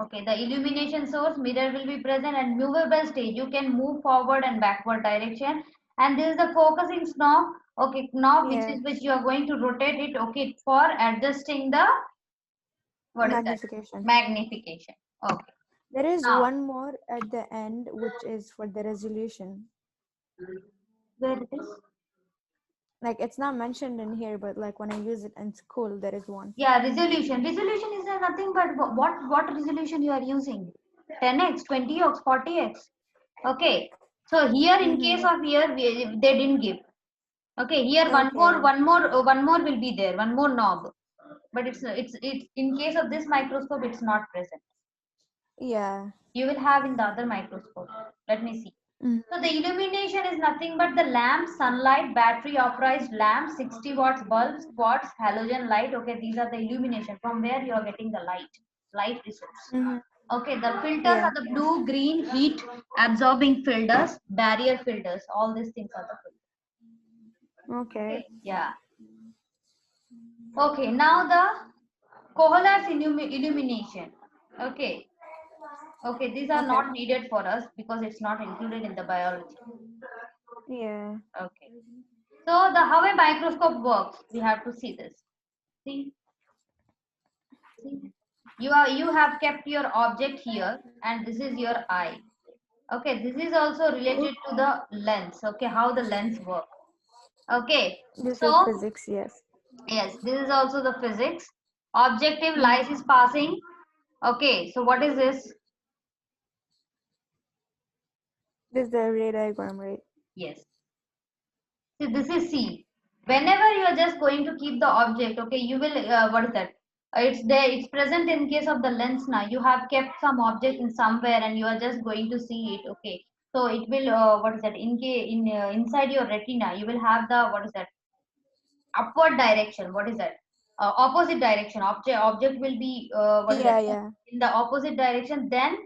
Speaker 2: Okay. The illumination source, mirror will be present, and movable stage. You can move forward and backward direction. And this is the focusing knob. Okay, knob which you are going to rotate it. Okay, for adjusting the
Speaker 1: magnification.
Speaker 2: Magnification. Okay.
Speaker 1: There is one more at the end, which is for the resolution.
Speaker 2: Where it is?
Speaker 1: Like it's not mentioned in here, but like when I use it in school, there is one.
Speaker 2: Yeah, resolution. Resolution is nothing but what resolution you are using? 10x, 20x, 40x. Okay. So here in case of here they didn't give. Okay, here one more will be there, one more knob. But it's in case of this microscope it's not present.
Speaker 1: Yeah.
Speaker 2: You will have in the other microscope. Let me see. So the illumination is nothing but the lamp, sunlight, battery authorized lamp, 60 watts bulbs, quartz, halogen light. Okay, these are the illumination from where you are getting the light resource. Okay, the filters are the blue, green, heat absorbing filters, barrier filters. All these things are the filters.
Speaker 1: Okay.
Speaker 2: Yeah. Okay, now the Kohl's illumination. Okay. Okay, these are not needed for us because it's not included in the biology.
Speaker 1: Yeah.
Speaker 2: Okay. So the how a microscope works, we have to see this. See, you have kept your object here, and this is your eye. Okay, this is also related to the lens. Okay, how the lens works. Okay.
Speaker 1: This is physics, yes.
Speaker 2: Yes, this is also the physics. Objective light is passing. Okay, so what is this?
Speaker 1: This is the ray diagram, right?
Speaker 2: Yes. See, this is C. whenever you are just going to keep the object, okay, you will what is that, it's there, it's present in case of the lens. Now you have kept some object in somewhere and you are just going to see it, okay, so it will what is that, inside your retina you will have the what is that, upward direction, what is that, opposite direction, object will be what is
Speaker 1: Yeah,
Speaker 2: that,
Speaker 1: yeah.
Speaker 2: in the opposite direction. Then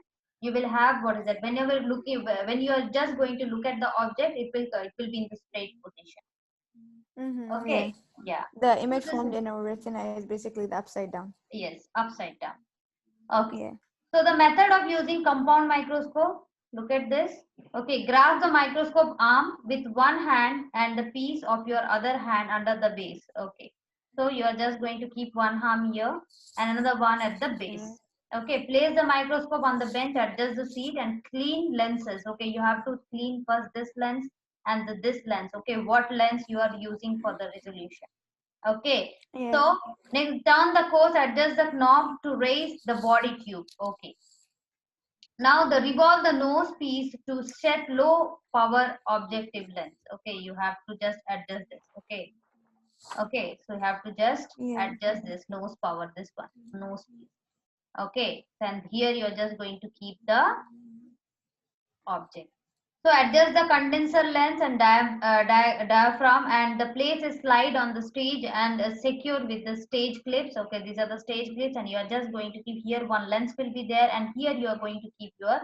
Speaker 2: you will have what is that, whenever looking, when you are just going to look at the object, it will be in the straight position.
Speaker 1: Mm-hmm, yeah.
Speaker 2: Okay, yeah.
Speaker 1: The
Speaker 2: So
Speaker 1: image
Speaker 2: this
Speaker 1: formed
Speaker 2: is,
Speaker 1: in our retina is basically the upside down.
Speaker 2: yes, upside down. Okay.
Speaker 1: Yeah.
Speaker 2: So the method of using compound microscope, look at this. Okay, grasp the microscope arm with one hand and the piece of your other hand under the base. Okay. So you are just going to keep one arm here and another one at the
Speaker 1: Okay.
Speaker 2: base. Okay, place the microscope on the bench, adjust the seat and clean lenses. Okay, you have to clean first this lens and this lens. Okay, what lens you are using for the resolution. Okay,
Speaker 1: Yeah.
Speaker 2: so next turn the course, adjust the knob to raise the body tube. Okay, now the revolve the nose piece to set low power objective lens. Okay, you have to just adjust this. Okay, okay, so you have to just
Speaker 1: Yeah.
Speaker 2: adjust this nose power, this one nose piece. Okay, and here you are just going to keep the object. So adjust the condenser lens and diaphragm, and the place is slide on the stage and secure with the stage clips. Okay, these are the stage clips and you are just going to keep here one lens will be there and here you are going to keep your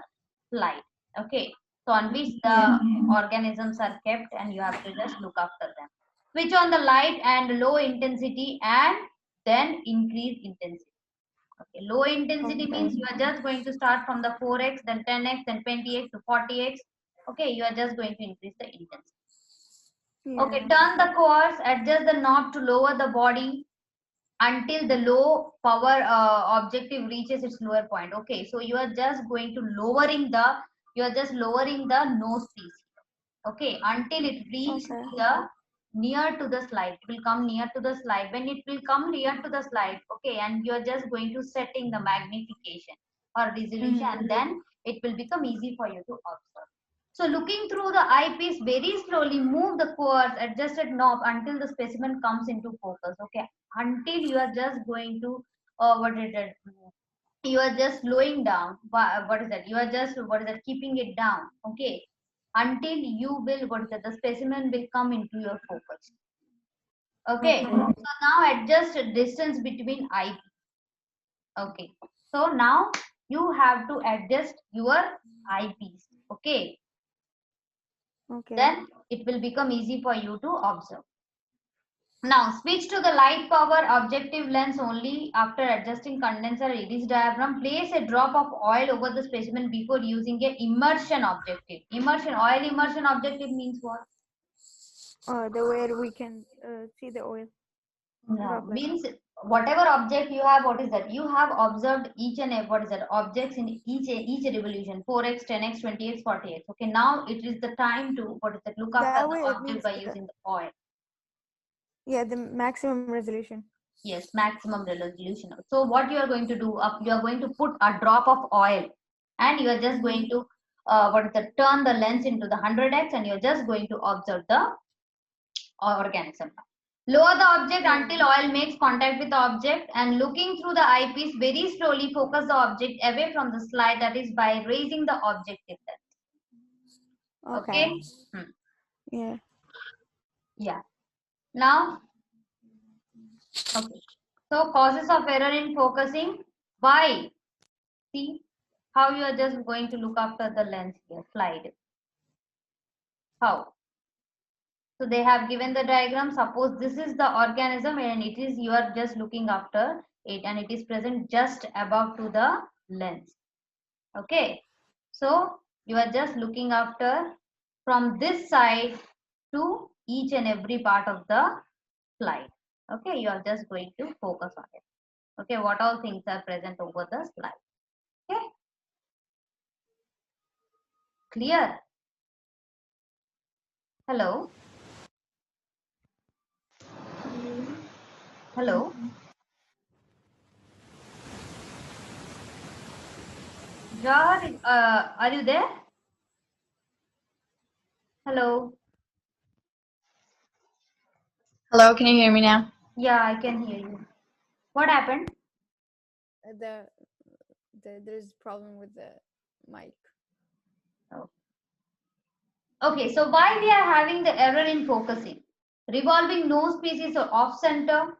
Speaker 2: slide. Okay, so on which
Speaker 1: Yeah.
Speaker 2: the organisms are kept and you have to just look after them. Switch on the light and low intensity and then increase intensity. Okay, low intensity
Speaker 1: Okay.
Speaker 2: means you are just going to start from the 4x, then 10x, then 20x to 40x. Okay, you are just going to increase the intensity. Okay,
Speaker 1: Yeah.
Speaker 2: turn the course, adjust the knob to lower the body until the low power objective reaches its lower point. Okay, so you are just going to you are just lowering the nose piece. Okay, until it reaches
Speaker 1: Okay.
Speaker 2: the near to the slide. It will come near to the slide. When it will come near to the slide, okay, and you are just going to setting the magnification or resolution,
Speaker 1: Mm-hmm.
Speaker 2: and then it will become easy for you to observe. So looking through the eyepiece, very slowly move the coarse adjusted knob until the specimen comes into focus. Okay, until you are just going to what is it? You are just slowing down. What is that? You are just what is that? Keeping it down. Okay, until you will what is that? The specimen will come into your focus. Okay,
Speaker 1: Okay.
Speaker 2: so now adjust the distance between eyepiece. Okay, so now you have to adjust your eyepiece. Okay,
Speaker 1: Okay.
Speaker 2: then it will become easy for you to observe. Now switch to the light power objective lens only after adjusting condenser iris diaphragm. Place a drop of oil over the specimen before using a immersion objective. Oil immersion objective means what?
Speaker 1: The where we can see the oil
Speaker 2: No,
Speaker 1: droplet.
Speaker 2: means whatever object you have, what is that? You have observed each and every, what is that? Objects in each revolution, 4x, 10x, 20x, 40x. Okay, now it is the time to what is that? Look after
Speaker 1: That
Speaker 2: the
Speaker 1: way it
Speaker 2: object
Speaker 1: means
Speaker 2: by using the oil.
Speaker 1: yeah, the maximum resolution.
Speaker 2: Yes, maximum resolution. So what you are going to do, you are going to put a drop of oil and you are just
Speaker 1: Mm-hmm.
Speaker 2: going to what is the turn the lens into the 100x and you're just going to observe the organism. Lower the object
Speaker 1: Yeah.
Speaker 2: until oil makes contact with the object and looking through the eyepiece very slowly focus the object away from the slide, that is by raising the objective lens.
Speaker 1: Okay.
Speaker 2: Okay. Hmm.
Speaker 1: Yeah.
Speaker 2: Yeah. Now, okay. So causes of error in focusing. Why? See how you are just going to look after the lens here, slide. How? So they have given the diagram. Suppose this is the organism and it is you are just looking after it and it is present just above to the lens. Okay. So you are just looking after from this side to each and every part of the slide. Okay. You are just going to focus on it. Okay. What all things are present over the slide. Okay. Clear? Hello. Hello. Jar, are you there? Hello.
Speaker 3: Hello, can you hear me now?
Speaker 2: Yeah, I can hear you. What happened?
Speaker 1: The, there's problem with the mic.
Speaker 2: Oh. Okay, so why we are having the error in focusing? Revolving nose piece is off center.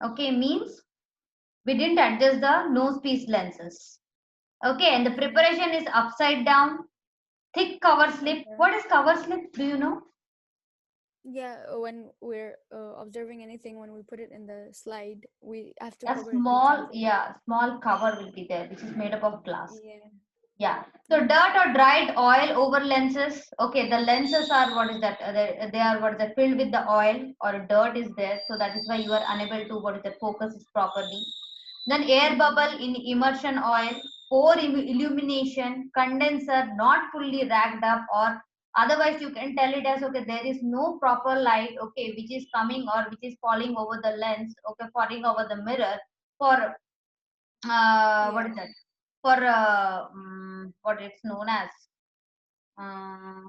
Speaker 2: Okay, means we didn't adjust the nose piece lenses. Okay, and the preparation is upside down. Thick cover slip.
Speaker 1: Okay.
Speaker 2: What is cover slip? Do you know?
Speaker 1: Yeah, when we're observing anything, when we put it in the slide, we have to
Speaker 2: A
Speaker 1: cover it with
Speaker 2: small,
Speaker 1: something.
Speaker 2: yeah, small cover will be there, which is made up of glass.
Speaker 1: Yeah.
Speaker 2: Yeah. So dirt or dried oil over lenses. Okay, the lenses are what is that? They are what is that? Filled with the oil or dirt is there. So that is why you are unable to what is that? Focus it properly. Then air bubble in immersion oil, poor illumination, condenser not fully racked up, or otherwise you can tell it as okay, there is no proper light, okay, which is coming or which is falling over the lens, okay, falling over the mirror for what
Speaker 1: Yeah.
Speaker 2: is that? For what it's known as uh,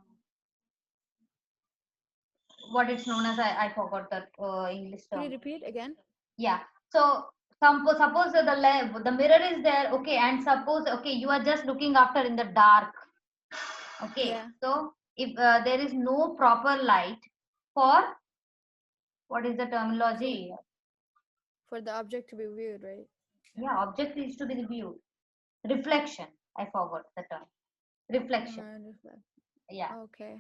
Speaker 2: what it's known as I forgot that English
Speaker 1: Can you
Speaker 2: term.
Speaker 1: repeat again?
Speaker 2: Yeah. So suppose that the mirror is there, okay, and suppose okay you are just looking after in the dark, okay.
Speaker 1: Yeah.
Speaker 2: So if there is no proper light for what is the
Speaker 1: For
Speaker 2: terminology?
Speaker 1: for the object to be viewed, right?
Speaker 2: Yeah, object is to be viewed. Reflection. I forgot the term. Reflection.
Speaker 1: Reflect.
Speaker 2: Yeah.
Speaker 1: Okay.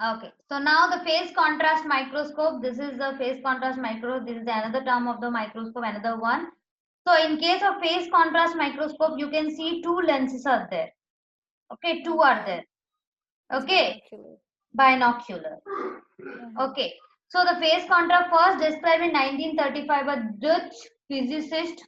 Speaker 2: Okay, so now the phase contrast microscope. This is the phase contrast micro. This is the another term of the microscope, another one. So in case of phase contrast microscope, you can see two lenses are there. Okay, two are
Speaker 1: Okay.
Speaker 2: there.
Speaker 1: It's
Speaker 2: Okay,
Speaker 1: binocular.
Speaker 2: binocular.
Speaker 1: Uh-huh.
Speaker 2: Okay, so the phase contrast first described in 1935 by Dutch physicist,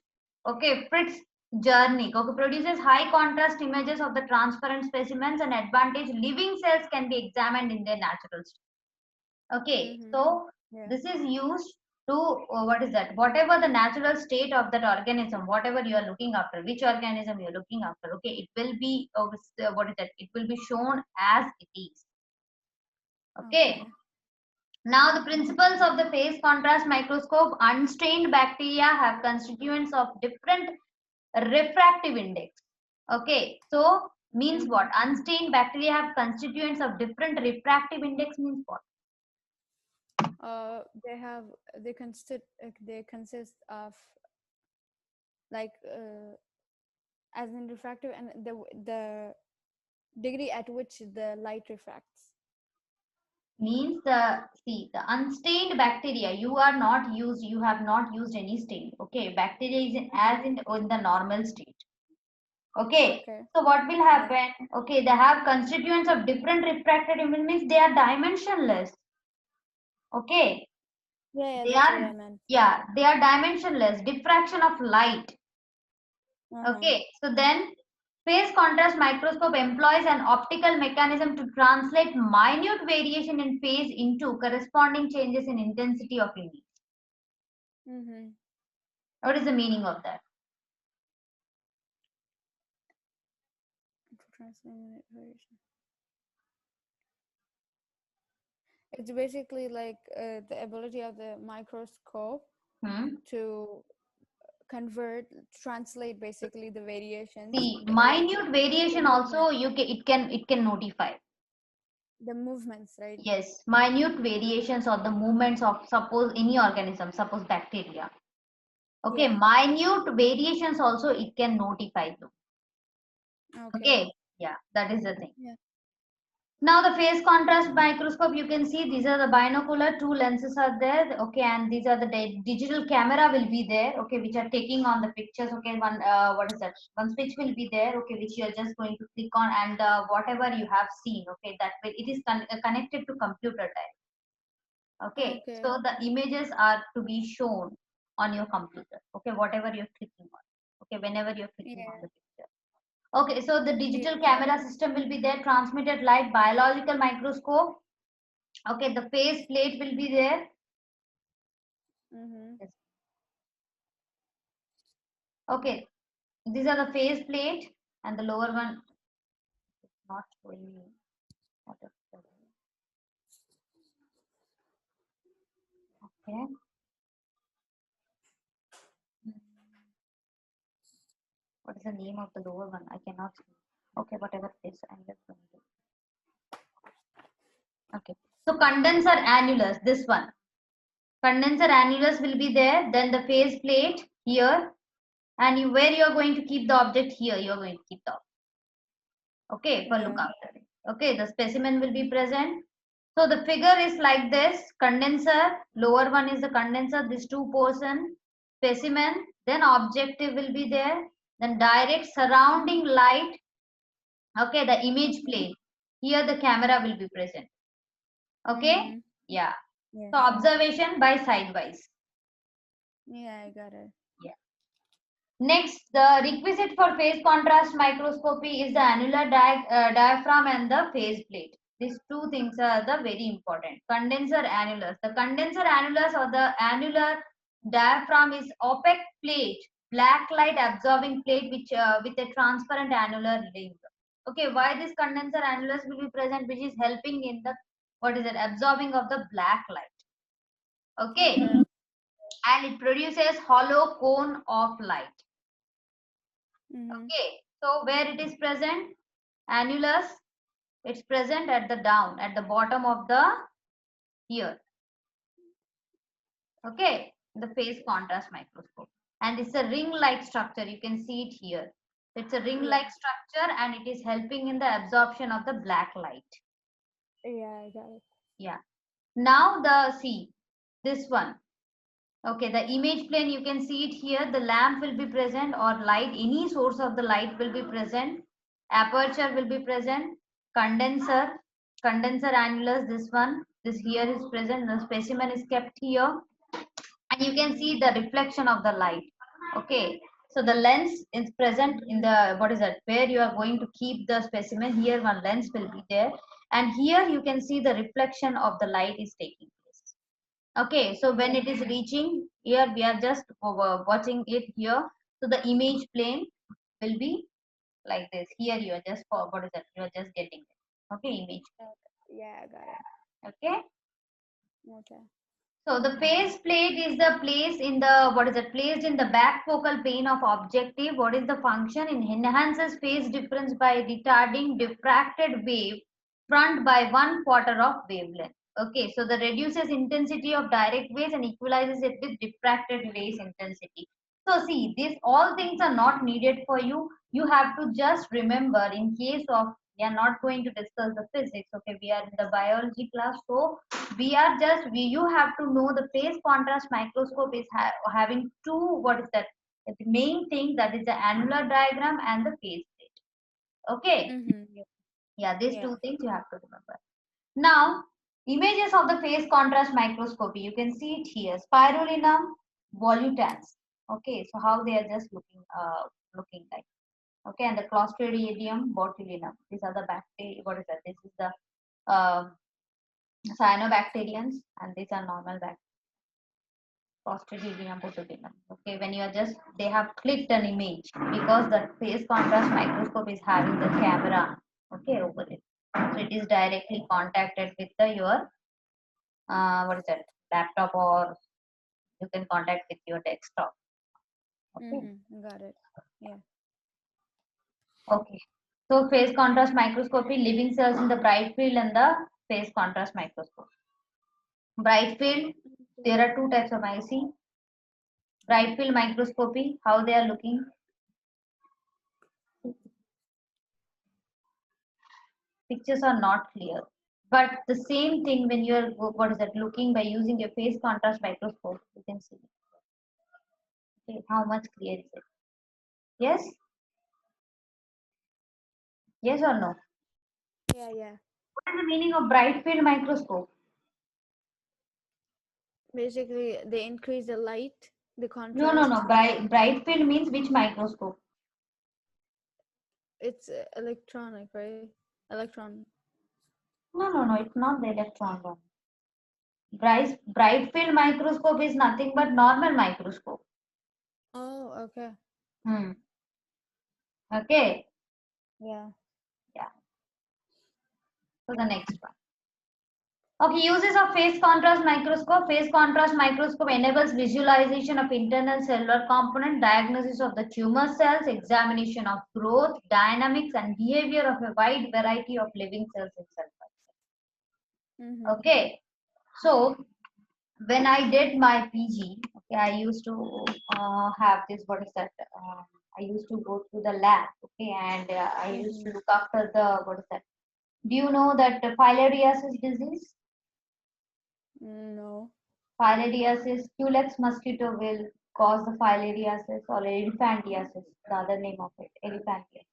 Speaker 2: okay, Fritz Jernik, okay, produces high contrast images of the transparent specimens and advantage living cells can be examined in their natural state. Okay,
Speaker 1: Mm-hmm.
Speaker 2: so
Speaker 1: Yeah.
Speaker 2: this is used to what is that? Whatever the natural state of that organism, whatever you are looking after, which organism you are looking after, okay, it will be what is that? It will be shown as it is. Okay.
Speaker 1: Okay.
Speaker 2: Now the principles of the phase contrast microscope: unstained bacteria have constituents of different refractive index. Okay, so means
Speaker 1: Mm-hmm.
Speaker 2: what? Unstained bacteria have constituents of different refractive index means what?
Speaker 1: They have they consist of like as in refractive and the degree at which the light refracts.
Speaker 2: Means the unstained bacteria you have not used any stain. Okay, bacteria is as in the normal state. Okay,
Speaker 1: Okay.
Speaker 2: so what will
Speaker 1: Yeah.
Speaker 2: happen? Okay, they have constituents of different refracted image means they are dimensionless. Okay,
Speaker 1: Yeah, yeah,
Speaker 2: they
Speaker 1: that's what I
Speaker 2: are,
Speaker 1: meant.
Speaker 2: yeah, they are dimensionless, diffraction of light.
Speaker 1: Uh-huh.
Speaker 2: Okay, so then phase contrast microscope employs an optical mechanism to translate minute variation in phase into corresponding changes in intensity of image.
Speaker 1: Mm-hmm.
Speaker 2: What is the meaning of that?
Speaker 1: Translating variation. It's basically like the ability of the microscope
Speaker 2: Hmm?
Speaker 1: to translate basically the variations,
Speaker 2: See, minute
Speaker 1: the
Speaker 2: variation
Speaker 1: movement,
Speaker 2: also it can notify.
Speaker 1: the movements, right?
Speaker 2: Yes, minute variations or the movements of suppose any organism, suppose bacteria. Okay,
Speaker 1: Yeah.
Speaker 2: minute variations also it can notify you.
Speaker 1: Okay.
Speaker 2: Okay, yeah, that is the thing.
Speaker 1: Yeah.
Speaker 2: Now the phase contrast microscope, you can see these are the binocular, two lenses are there. Okay, and these are the digital camera will be there. Okay, which are taking on the pictures. Okay, one what is that? One switch will be there. Okay, which you are just going to click on, and whatever you have seen. Okay, that will it is connected to computer type. Okay,
Speaker 1: Okay.
Speaker 2: so the images are to be shown on your computer. Okay, whatever you're clicking on. Okay, whenever you're clicking on
Speaker 1: Yeah.
Speaker 2: the picture. Okay, so the
Speaker 1: Yeah.
Speaker 2: digital camera system will be there, transmitted light, biological microscope. Okay, the face plate will be there.
Speaker 1: Mm-hmm.
Speaker 2: Yes. Okay, these are the face plate and the lower one is not showing me. What is that? Okay. What is the name of the lower one? I cannot see. Okay, whatever it is, I'm just going to. Okay. So condenser annulus, this one. Condenser annulus will be there. Then the phase plate here, and where you are going to keep the object here, you are going to keep the object. Okay, for look after it. Okay, the specimen will be present. So the figure is like this: condenser, lower one is the condenser, this two portion, specimen, then objective will be there, then direct surrounding light. Okay, the image plane. Here the camera will be present. Okay, yeah.
Speaker 1: Yeah.
Speaker 2: So observation by sidewise.
Speaker 1: Yeah, I got it.
Speaker 2: Yeah. Next, the requisite for phase contrast microscopy is the annular diaphragm and the phase plate. These two things are the very important. Condenser annulus. The condenser annulus or the annular diaphragm is opaque plate, black light absorbing plate which with a transparent annular ring. Okay, why this condenser annulus will be present, which is helping in the what is it absorbing of the black light. Okay, and it produces hollow cone of light. Okay, so where it is present, annulus, it's present at the down, at the bottom of the here. Okay, the phase contrast microscope. And it's a ring-like structure. You can see it here. It's a ring-like structure and it is helping in the absorption of the black light.
Speaker 1: Yeah, I got it.
Speaker 2: Yeah. Now the see this one. Okay, the image plane, you can see it here. The lamp will be present or light, any source of the light will be present. Aperture will be present. Condenser annulus, this one, this here is present. The specimen is kept here. And you can see the reflection of the light. Okay, so the lens is present in the, what is that, where you are going to keep the specimen. Here one lens will be there. And here you can see the reflection of the light is taking place. Okay, so when it is reaching here, we are just watching it here. So the image plane will be like this. Here you are just for what is that? You are just getting it. Okay, image.
Speaker 1: Yeah, I got it.
Speaker 2: Okay.
Speaker 1: Okay.
Speaker 2: So the phase plate is the place in the what is it? Placed in the back focal plane of objective. What is the function? It enhances phase difference by retarding diffracted wave front by 1/4 of wavelength. Okay, so the reduces intensity of direct waves and equalizes it with diffracted waves intensity. So see, these all things are not needed for you. You have to just remember in case of we are not going to discuss the physics. Okay, we are in the biology class, so we are just you have to know the phase contrast microscope is having two, what is that, the main thing, that is the annular diagram and the phase plate. Okay, yeah, these two things you have to remember. Now images of the phase contrast microscopy, you can see it here: Spirulinum volutans. Okay, so how they are just looking like. Okay, and the Clostridium botulinum, these are the bacteria, what is that, this is the cyanobacterians and these are normal bacteria. Clostridium botulinum. Okay, when you are just, they have clicked an image because the phase contrast microscope is having the camera, okay, over it. So it is directly contacted with the your what is that, laptop, or you can contact with your desktop. Okay.
Speaker 1: Got it. Yeah.
Speaker 2: Okay. So phase contrast microscopy, living cells in the bright field and the phase contrast microscope. Bright field, there are two types of IC. Bright field microscopy, how they are looking. Pictures are not clear. But the same thing when you are, what is that, looking by using a phase contrast microscope, you can see. Okay, how much clear is it? Yes? Yes or no?
Speaker 1: Yeah, yeah.
Speaker 2: What is the meaning of bright field microscope?
Speaker 1: Basically, they increase the light, the
Speaker 2: No,
Speaker 1: contrast.
Speaker 2: no, no. Bright field means which microscope?
Speaker 1: It's electronic, right? Electron.
Speaker 2: No, no, no. It's not the electron one. Bright field microscope is nothing but normal microscope.
Speaker 1: Oh, okay.
Speaker 2: Okay.
Speaker 1: Yeah.
Speaker 2: Yeah. So the next one. Okay, uses of phase contrast microscope. Phase contrast microscope enables visualization of internal cellular component, diagnosis of the tumor cells, examination of growth, dynamics, and behavior of a wide variety of living cells in cell culture. Okay, so when I did my PG, okay, I used to have this. What is that? I used to go to the lab, okay, and I used to look after the what is that? Do you know that filariasis disease?
Speaker 1: No.
Speaker 2: Filariasis, Culex mosquito will cause the filariasis or elephantiasis, the other name of it, elephantiasis.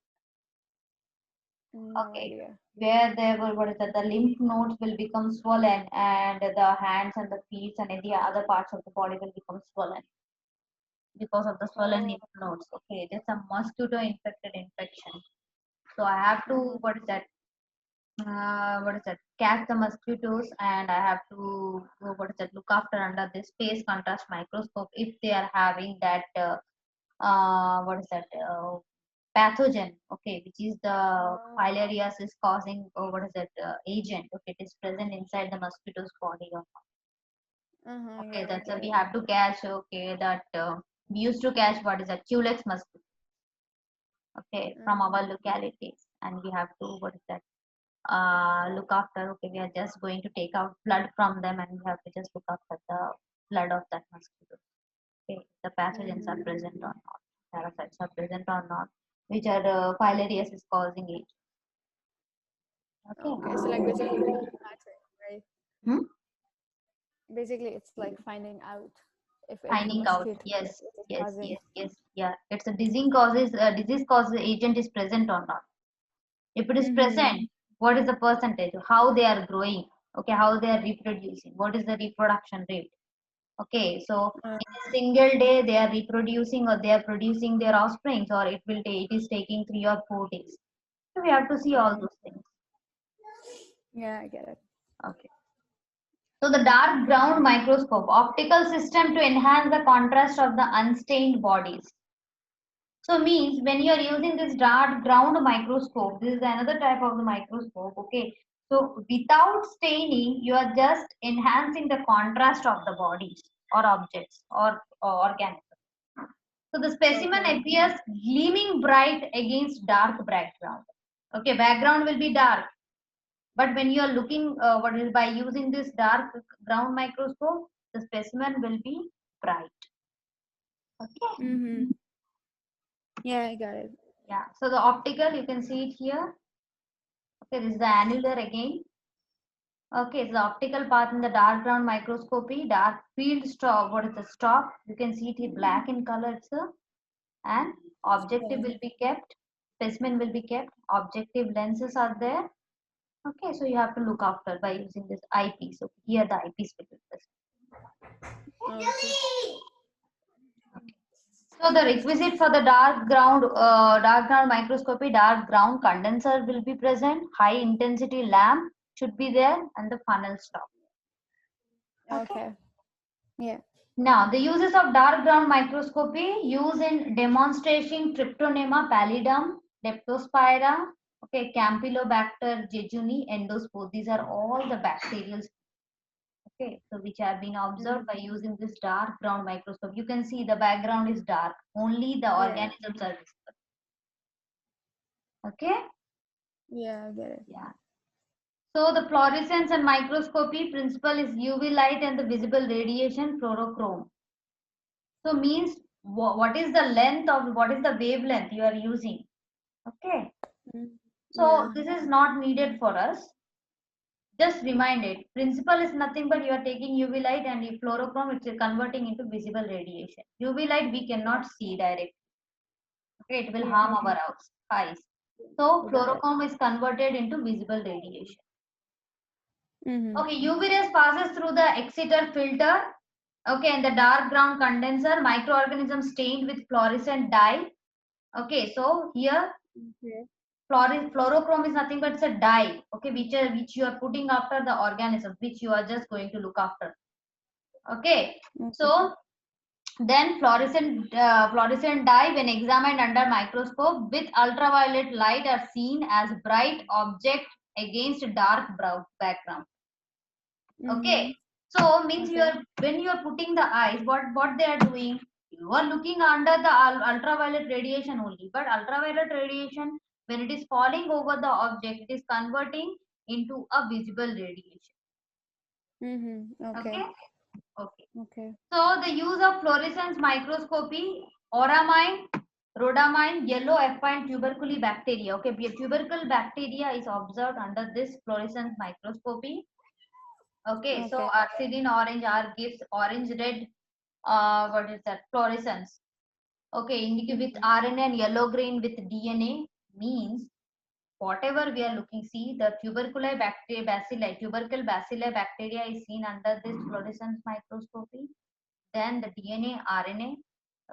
Speaker 1: No
Speaker 2: Okay,
Speaker 1: idea.
Speaker 2: where there will what is that? The lymph nodes will become swollen, and the hands and the feet and the other parts of the body will become swollen because of the swollen
Speaker 1: Oh.
Speaker 2: lymph nodes. Okay, there's a mosquito infected infection. So I have to what is that, catch the mosquitoes, and I have to what is that, look after under this phase contrast microscope if they are having that what is that pathogen, okay, which is the filariasis causing what is that agent, okay, it is present inside the mosquito's body or not. Okay,
Speaker 1: Yeah, I
Speaker 2: that's
Speaker 1: get
Speaker 2: we
Speaker 1: it.
Speaker 2: have to catch, okay, that we used to catch what is that Culex mosquito, okay, from our localities, and we have to what is that look after, okay, we are just going to take out blood from them, and we have to just look after the blood of that mosquito, okay, the pathogens are present or not, parasites are present or not, which are filariasis causing it. Okay.
Speaker 1: Okay, so like basically like a pattern, right?
Speaker 2: Hmm?
Speaker 1: Basically, it's like finding out if it's a
Speaker 2: Finding out,
Speaker 1: mosquito
Speaker 2: yes,
Speaker 1: which is
Speaker 2: yes,
Speaker 1: causing.
Speaker 2: yes, yes, yeah, it's a disease causes agent is present or not. If it is present, what is the percentage, how they are growing, okay, how they are reproducing, what is the reproduction rate. Okay, so in a single day they are reproducing or they are producing their offsprings, or it is taking 3 or 4 days. So we have to see all those things.
Speaker 1: Yeah, I get it.
Speaker 2: Okay. So the dark ground microscope, optical system to enhance the contrast of the unstained bodies. So means when you are using this dark ground microscope, this is another type of the microscope. Okay. So without staining, you are just enhancing the contrast of the bodies or objects or organisms. So the specimen
Speaker 1: Okay.
Speaker 2: appears gleaming bright against dark background. Okay, background will be dark, but when you are looking what is by using this dark ground microscope, the specimen will be bright. Okay.
Speaker 1: Yeah, I got it.
Speaker 2: Yeah. So the optical, you can see it here. Okay, this is the annular again. Okay, so the optical path in the dark ground microscopy, dark field stop. What is the stop? You can see it in black in color, sir. And objective
Speaker 1: Yeah.
Speaker 2: will be kept, specimen will be kept, objective lenses are there. Okay, so you have to look after by using this eyepiece. So here the eyepiece will be present.
Speaker 1: Okay.
Speaker 2: Okay. So the requisite for the dark ground microscopy, dark ground condenser will be present, high intensity lamp should be there, and the funnel stop. Okay.
Speaker 1: Okay. Yeah.
Speaker 2: Now, the uses of dark ground microscopy used in demonstrating Tryptonema pallidum, Leptospira, okay, Campylobacter jejuni, endospore. These are all the bacterial, okay, so which have been observed by using this dark ground microscope. You can see the background is dark, only the
Speaker 1: Yeah.
Speaker 2: organisms are visible. Okay,
Speaker 1: Yeah, I get it.
Speaker 2: yeah. So the fluorescence and microscopy principle is UV light and the visible radiation fluorochrome. So means what is the length of what is the wavelength you are using. Okay.
Speaker 1: Yeah.
Speaker 2: So this is not needed for us. Just remind it. Principle is nothing but you are taking UV light and the fluorochrome it's converting into visible radiation. UV light we cannot see directly. Okay, it will
Speaker 1: Yeah.
Speaker 2: harm our eyes. So
Speaker 1: I got it.
Speaker 2: fluorochrome is converted into visible radiation.
Speaker 1: Mm-hmm.
Speaker 2: Okay, UV rays passes through the Exeter filter. Okay, and the dark ground condenser, microorganisms stained with fluorescent dye. Okay, so here
Speaker 1: Okay.
Speaker 2: fluorochrome is nothing but it's a dye. Okay, which you are putting after the organism, which you are just going to look after. Okay,
Speaker 1: Okay.
Speaker 2: so then fluorescent dye when examined under microscope with ultraviolet light are seen as bright object against dark brown background. Okay. So means
Speaker 1: Okay.
Speaker 2: when you are putting the eyes, what they are doing? You are looking under the ultraviolet radiation only. But ultraviolet radiation, when it is falling over the object, it is converting into a visible radiation.
Speaker 1: Okay.
Speaker 2: Okay. Okay.
Speaker 1: Okay.
Speaker 2: So the use of fluorescence microscopy, auramine, rhodamine, yellow F-fine tubercle bacteria. Okay, tubercle bacteria is observed under this fluorescence microscopy. Okay, so
Speaker 1: Okay.
Speaker 2: arcidine orange R gives orange red. What is that? Fluorescence. Okay, indicate with RNA and yellow green with DNA means whatever we are looking. See the tubercular bacteria, bacilli, tubercle bacilli bacteria is seen under this fluorescence microscopy. Then the DNA, RNA.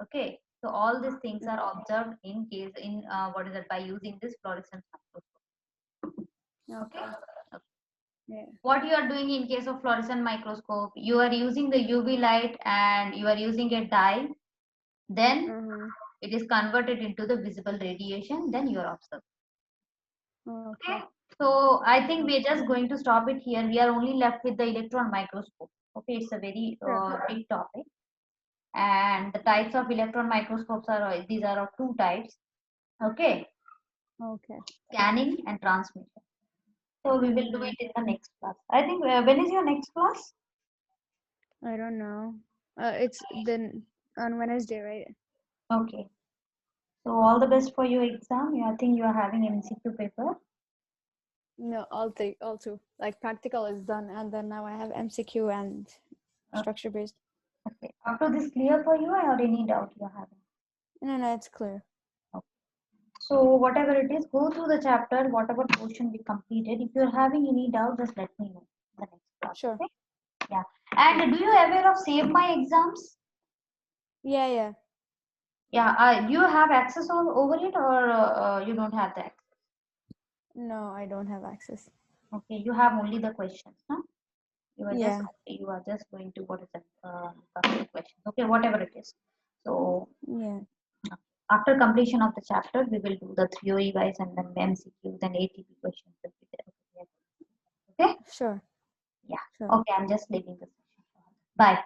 Speaker 2: Okay, so all these things are observed in case in what is it by using this fluorescence microscope.
Speaker 1: Okay.
Speaker 2: Okay.
Speaker 1: Yeah.
Speaker 2: What you are doing in case of fluorescent microscope, you are using the UV light and you are using a dye, then it is converted into the visible radiation, then you are observed.
Speaker 1: Okay.
Speaker 2: Okay, so I think we are just going to stop it here. We are only left with the electron microscope. Okay, it's a very
Speaker 1: Sure.
Speaker 2: big topic, and the types of electron microscopes are these are of two types. Okay,
Speaker 1: Okay.
Speaker 2: scanning and transmission. So we will do it in the next class. I think when is your next class?
Speaker 1: I don't know. It's then on Wednesday, right?
Speaker 2: Okay. So all the best for your exam. I think you are having MCQ paper.
Speaker 1: No, all two. Like practical is done, and then now I have MCQ and structure based.
Speaker 2: Okay. After this clear for you or any doubt you are having?
Speaker 1: No, it's clear.
Speaker 2: Okay. So whatever it is, go through the chapter, whatever portion we completed. If you are having any doubt, just let me know in the next class.
Speaker 1: Sure.
Speaker 2: Okay. Yeah. And do you aware of Save My Exams?
Speaker 1: Yeah.
Speaker 2: Yeah. Do you have access over it or you don't have the access?
Speaker 1: No, I don't have access.
Speaker 2: Okay. You have only the questions, huh? You are just going to what is that questions. Okay, whatever it is. So
Speaker 1: Yeah.
Speaker 2: after completion of the chapter, we will do the theory wise and then the MCQs and ATP questions will be there. Okay?
Speaker 1: Sure.
Speaker 2: Yeah.
Speaker 1: Sure.
Speaker 2: Okay, I'm just leaving the session. Bye.